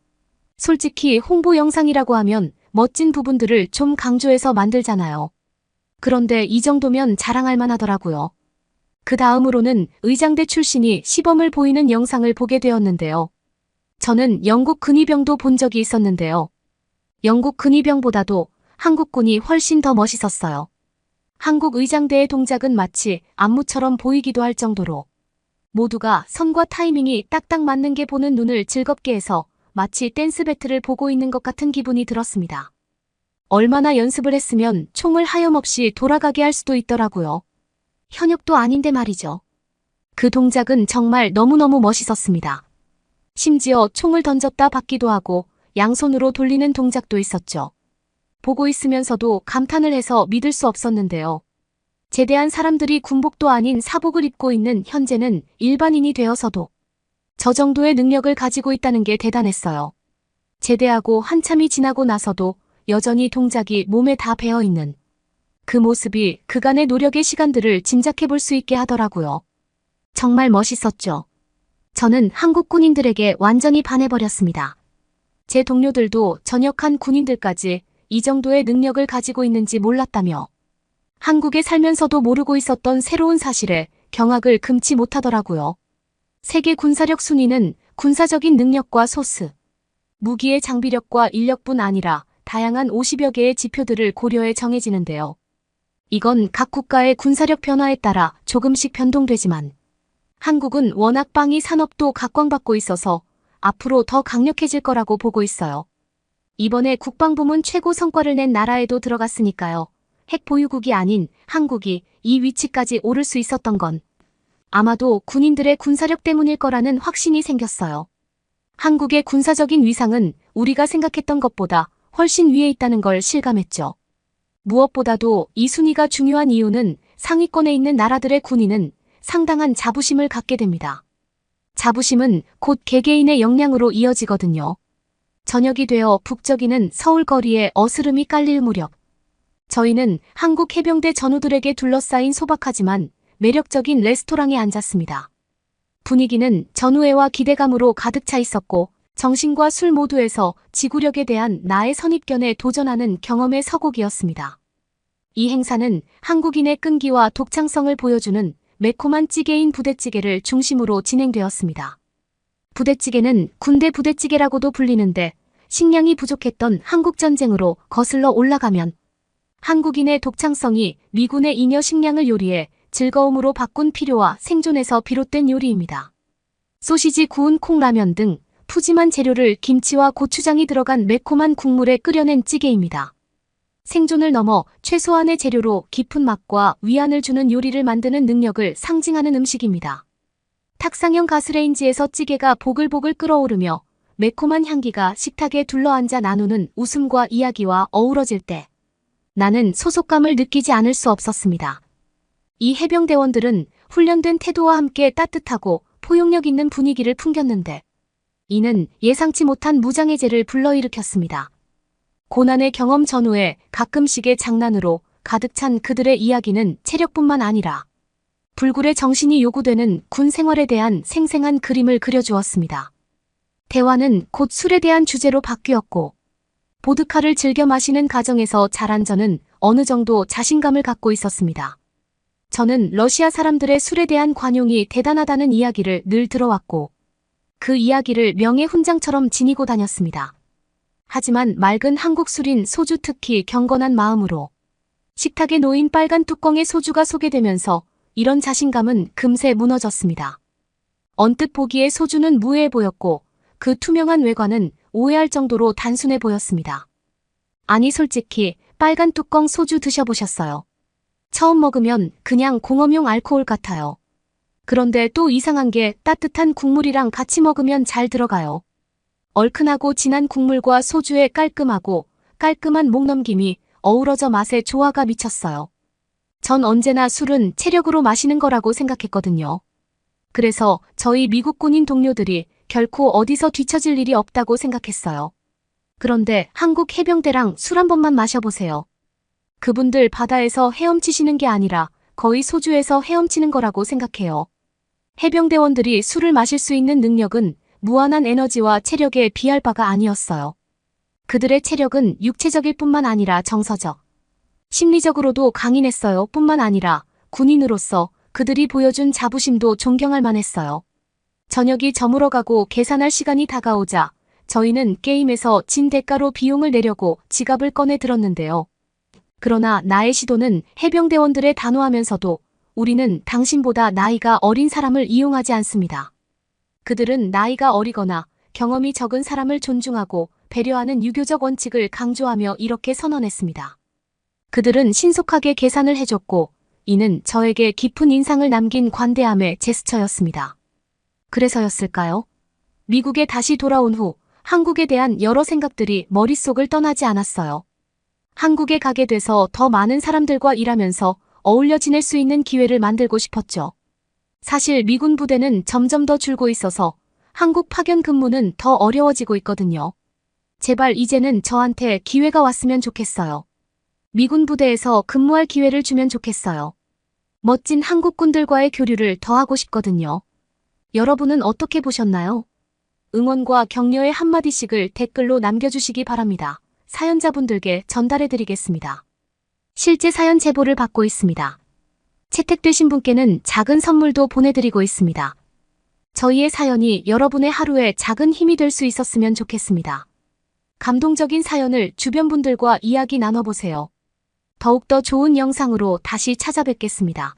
솔직히 홍보 영상이라고 하면 멋진 부분들을 좀 강조해서 만들잖아요. 그런데 이 정도면 자랑할 만하더라고요. 그 다음으로는 의장대 출신이 시범을 보이는 영상을 보게 되었는데요. 저는 영국 근위병도 본 적이 있었는데요. 영국 근위병보다도 한국군이 훨씬 더 멋있었어요. 한국 의장대의 동작은 마치 안무처럼 보이기도 할 정도로 모두가 선과 타이밍이 딱딱 맞는 게 보는 눈을 즐겁게 해서 마치 댄스 배틀을 보고 있는 것 같은 기분이 들었습니다. 얼마나 연습을 했으면 총을 하염없이 돌아가게 할 수도 있더라고요. 현역도 아닌데 말이죠. 그 동작은 정말 너무너무 멋있었습니다. 심지어 총을 던졌다 받기도 하고 양손으로 돌리는 동작도 있었죠. 보고 있으면서도 감탄을 해서 믿을 수 없었는데요. 제대한 사람들이 군복도 아닌 사복을 입고 있는 현재는 일반인이 되어서도 저 정도의 능력을 가지고 있다는 게 대단했어요. 제대하고 한참이 지나고 나서도 여전히 동작이 몸에 다 배어있는 그 모습이 그간의 노력의 시간들을 짐작해 볼 수 있게 하더라고요. 정말 멋있었죠. 저는 한국 군인들에게 완전히 반해버렸습니다. 제 동료들도 전역한 군인들까지 이 정도의 능력을 가지고 있는지 몰랐다며 한국에 살면서도 모르고 있었던 새로운 사실에 경악을 금치 못하더라고요. 세계 군사력 순위는 군사적인 능력과 소스, 무기의 장비력과 인력뿐 아니라 다양한 50여 개의 지표들을 고려해 정해지는데요. 이건 각 국가의 군사력 변화에 따라 조금씩 변동되지만 한국은 워낙 빵이 산업도 각광받고 있어서 앞으로 더 강력해질 거라고 보고 있어요. 이번에 국방부문 최고 성과를 낸 나라에도 들어갔으니까요. 핵 보유국이 아닌 한국이 이 위치까지 오를 수 있었던 건 아마도 군인들의 군사력 때문일 거라는 확신이 생겼어요. 한국의 군사적인 위상은 우리가 생각했던 것보다 훨씬 위에 있다는 걸 실감했죠. 무엇보다도 이 순위가 중요한 이유는 상위권에 있는 나라들의 군인은 상당한 자부심을 갖게 됩니다. 자부심은 곧 개개인의 역량으로 이어지거든요. 저녁이 되어 북적이는 서울 거리에 어스름이 깔릴 무렵, 저희는 한국 해병대 전우들에게 둘러싸인 소박하지만 매력적인 레스토랑에 앉았습니다. 분위기는 전우애와 기대감으로 가득 차 있었고 정신과 술 모두에서 지구력에 대한 나의 선입견에 도전하는 경험의 서곡이었습니다. 이 행사는 한국인의 끈기와 독창성을 보여주는 매콤한 찌개인 부대찌개를 중심으로 진행되었습니다. 부대찌개는 군대 부대찌개라고도 불리는데 식량이 부족했던 한국전쟁으로 거슬러 올라가면 한국인의 독창성이 미군의 잉여 식량을 요리해 즐거움으로 바꾼 필요와 생존에서 비롯된 요리입니다. 소시지, 구운 콩라면 등 푸짐한 재료를 김치와 고추장이 들어간 매콤한 국물에 끓여낸 찌개입니다. 생존을 넘어 최소한의 재료로 깊은 맛과 위안을 주는 요리를 만드는 능력을 상징하는 음식입니다. 탁상형 가스레인지에서 찌개가 보글보글 끓어오르며 매콤한 향기가 식탁에 둘러앉아 나누는 웃음과 이야기와 어우러질 때 나는 소속감을 느끼지 않을 수 없었습니다. 이 해병대원들은 훈련된 태도와 함께 따뜻하고 포용력 있는 분위기를 풍겼는데 이는 예상치 못한 무장해제를 불러일으켰습니다. 고난의 경험 전후에 가끔씩의 장난으로 가득 찬 그들의 이야기는 체력뿐만 아니라 불굴의 정신이 요구되는 군 생활에 대한 생생한 그림을 그려주었습니다. 대화는 곧 술에 대한 주제로 바뀌었고 보드카를 즐겨 마시는 가정에서 자란 저는 어느 정도 자신감을 갖고 있었습니다. 저는 러시아 사람들의 술에 대한 관용이 대단하다는 이야기를 늘 들어왔고 그 이야기를 명예훈장처럼 지니고 다녔습니다. 하지만 맑은 한국 술인 소주, 특히 경건한 마음으로 식탁에 놓인 빨간 뚜껑의 소주가 소개되면서 이런 자신감은 금세 무너졌습니다. 언뜻 보기에 소주는 무해해 보였고 그 투명한 외관은 오해할 정도로 단순해 보였습니다. 아니, 솔직히 빨간 뚜껑 소주 드셔보셨어요? 처음 먹으면 그냥 공업용 알코올 같아요. 그런데 또 이상한 게 따뜻한 국물이랑 같이 먹으면 잘 들어가요. 얼큰하고 진한 국물과 소주의 깔끔한 목넘김이 어우러져 맛의 조화가 미쳤어요. 전 언제나 술은 체력으로 마시는 거라고 생각했거든요. 그래서 저희 미국 군인 동료들이 결코 어디서 뒤처질 일이 없다고 생각했어요. 그런데 한국 해병대랑 술 한 번만 마셔보세요. 그분들 바다에서 헤엄치시는 게 아니라 거의 소주에서 헤엄치는 거라고 생각해요. 해병대원들이 술을 마실 수 있는 능력은 무한한 에너지와 체력에 비할 바가 아니었어요. 그들의 체력은 육체적일 뿐만 아니라 정서적, 심리적으로도 강인했어요. 뿐만 아니라 군인으로서 그들이 보여준 자부심도 존경할 만했어요. 저녁이 저물어가고 계산할 시간이 다가오자 저희는 게임에서 진 대가로 비용을 내려고 지갑을 꺼내 들었는데요. 그러나 나의 시도는 해병대원들의 단호하면서도 우리는 당신보다 나이가 어린 사람을 이용하지 않습니다. 그들은 나이가 어리거나 경험이 적은 사람을 존중하고 배려하는 유교적 원칙을 강조하며 이렇게 선언했습니다. 그들은 신속하게 계산을 해줬고 이는 저에게 깊은 인상을 남긴 관대함의 제스처였습니다. 그래서였을까요? 미국에 다시 돌아온 후 한국에 대한 여러 생각들이 머릿속을 떠나지 않았어요. 한국에 가게 돼서 더 많은 사람들과 일하면서 어울려 지낼 수 있는 기회를 만들고 싶었죠. 사실 미군 부대는 점점 더 줄고 있어서 한국 파견 근무는 더 어려워지고 있거든요. 제발 이제는 저한테 기회가 왔으면 좋겠어요. 미군 부대에서 근무할 기회를 주면 좋겠어요. 멋진 한국군들과의 교류를 더 하고 싶거든요. 여러분은 어떻게 보셨나요? 응원과 격려의 한마디씩을 댓글로 남겨주시기 바랍니다. 사연자분들께 전달해드리겠습니다. 실제 사연 제보를 받고 있습니다. 채택되신 분께는 작은 선물도 보내드리고 있습니다. 저희의 사연이 여러분의 하루에 작은 힘이 될 수 있었으면 좋겠습니다. 감동적인 사연을 주변 분들과 이야기 나눠보세요. 더욱더 좋은 영상으로 다시 찾아뵙겠습니다.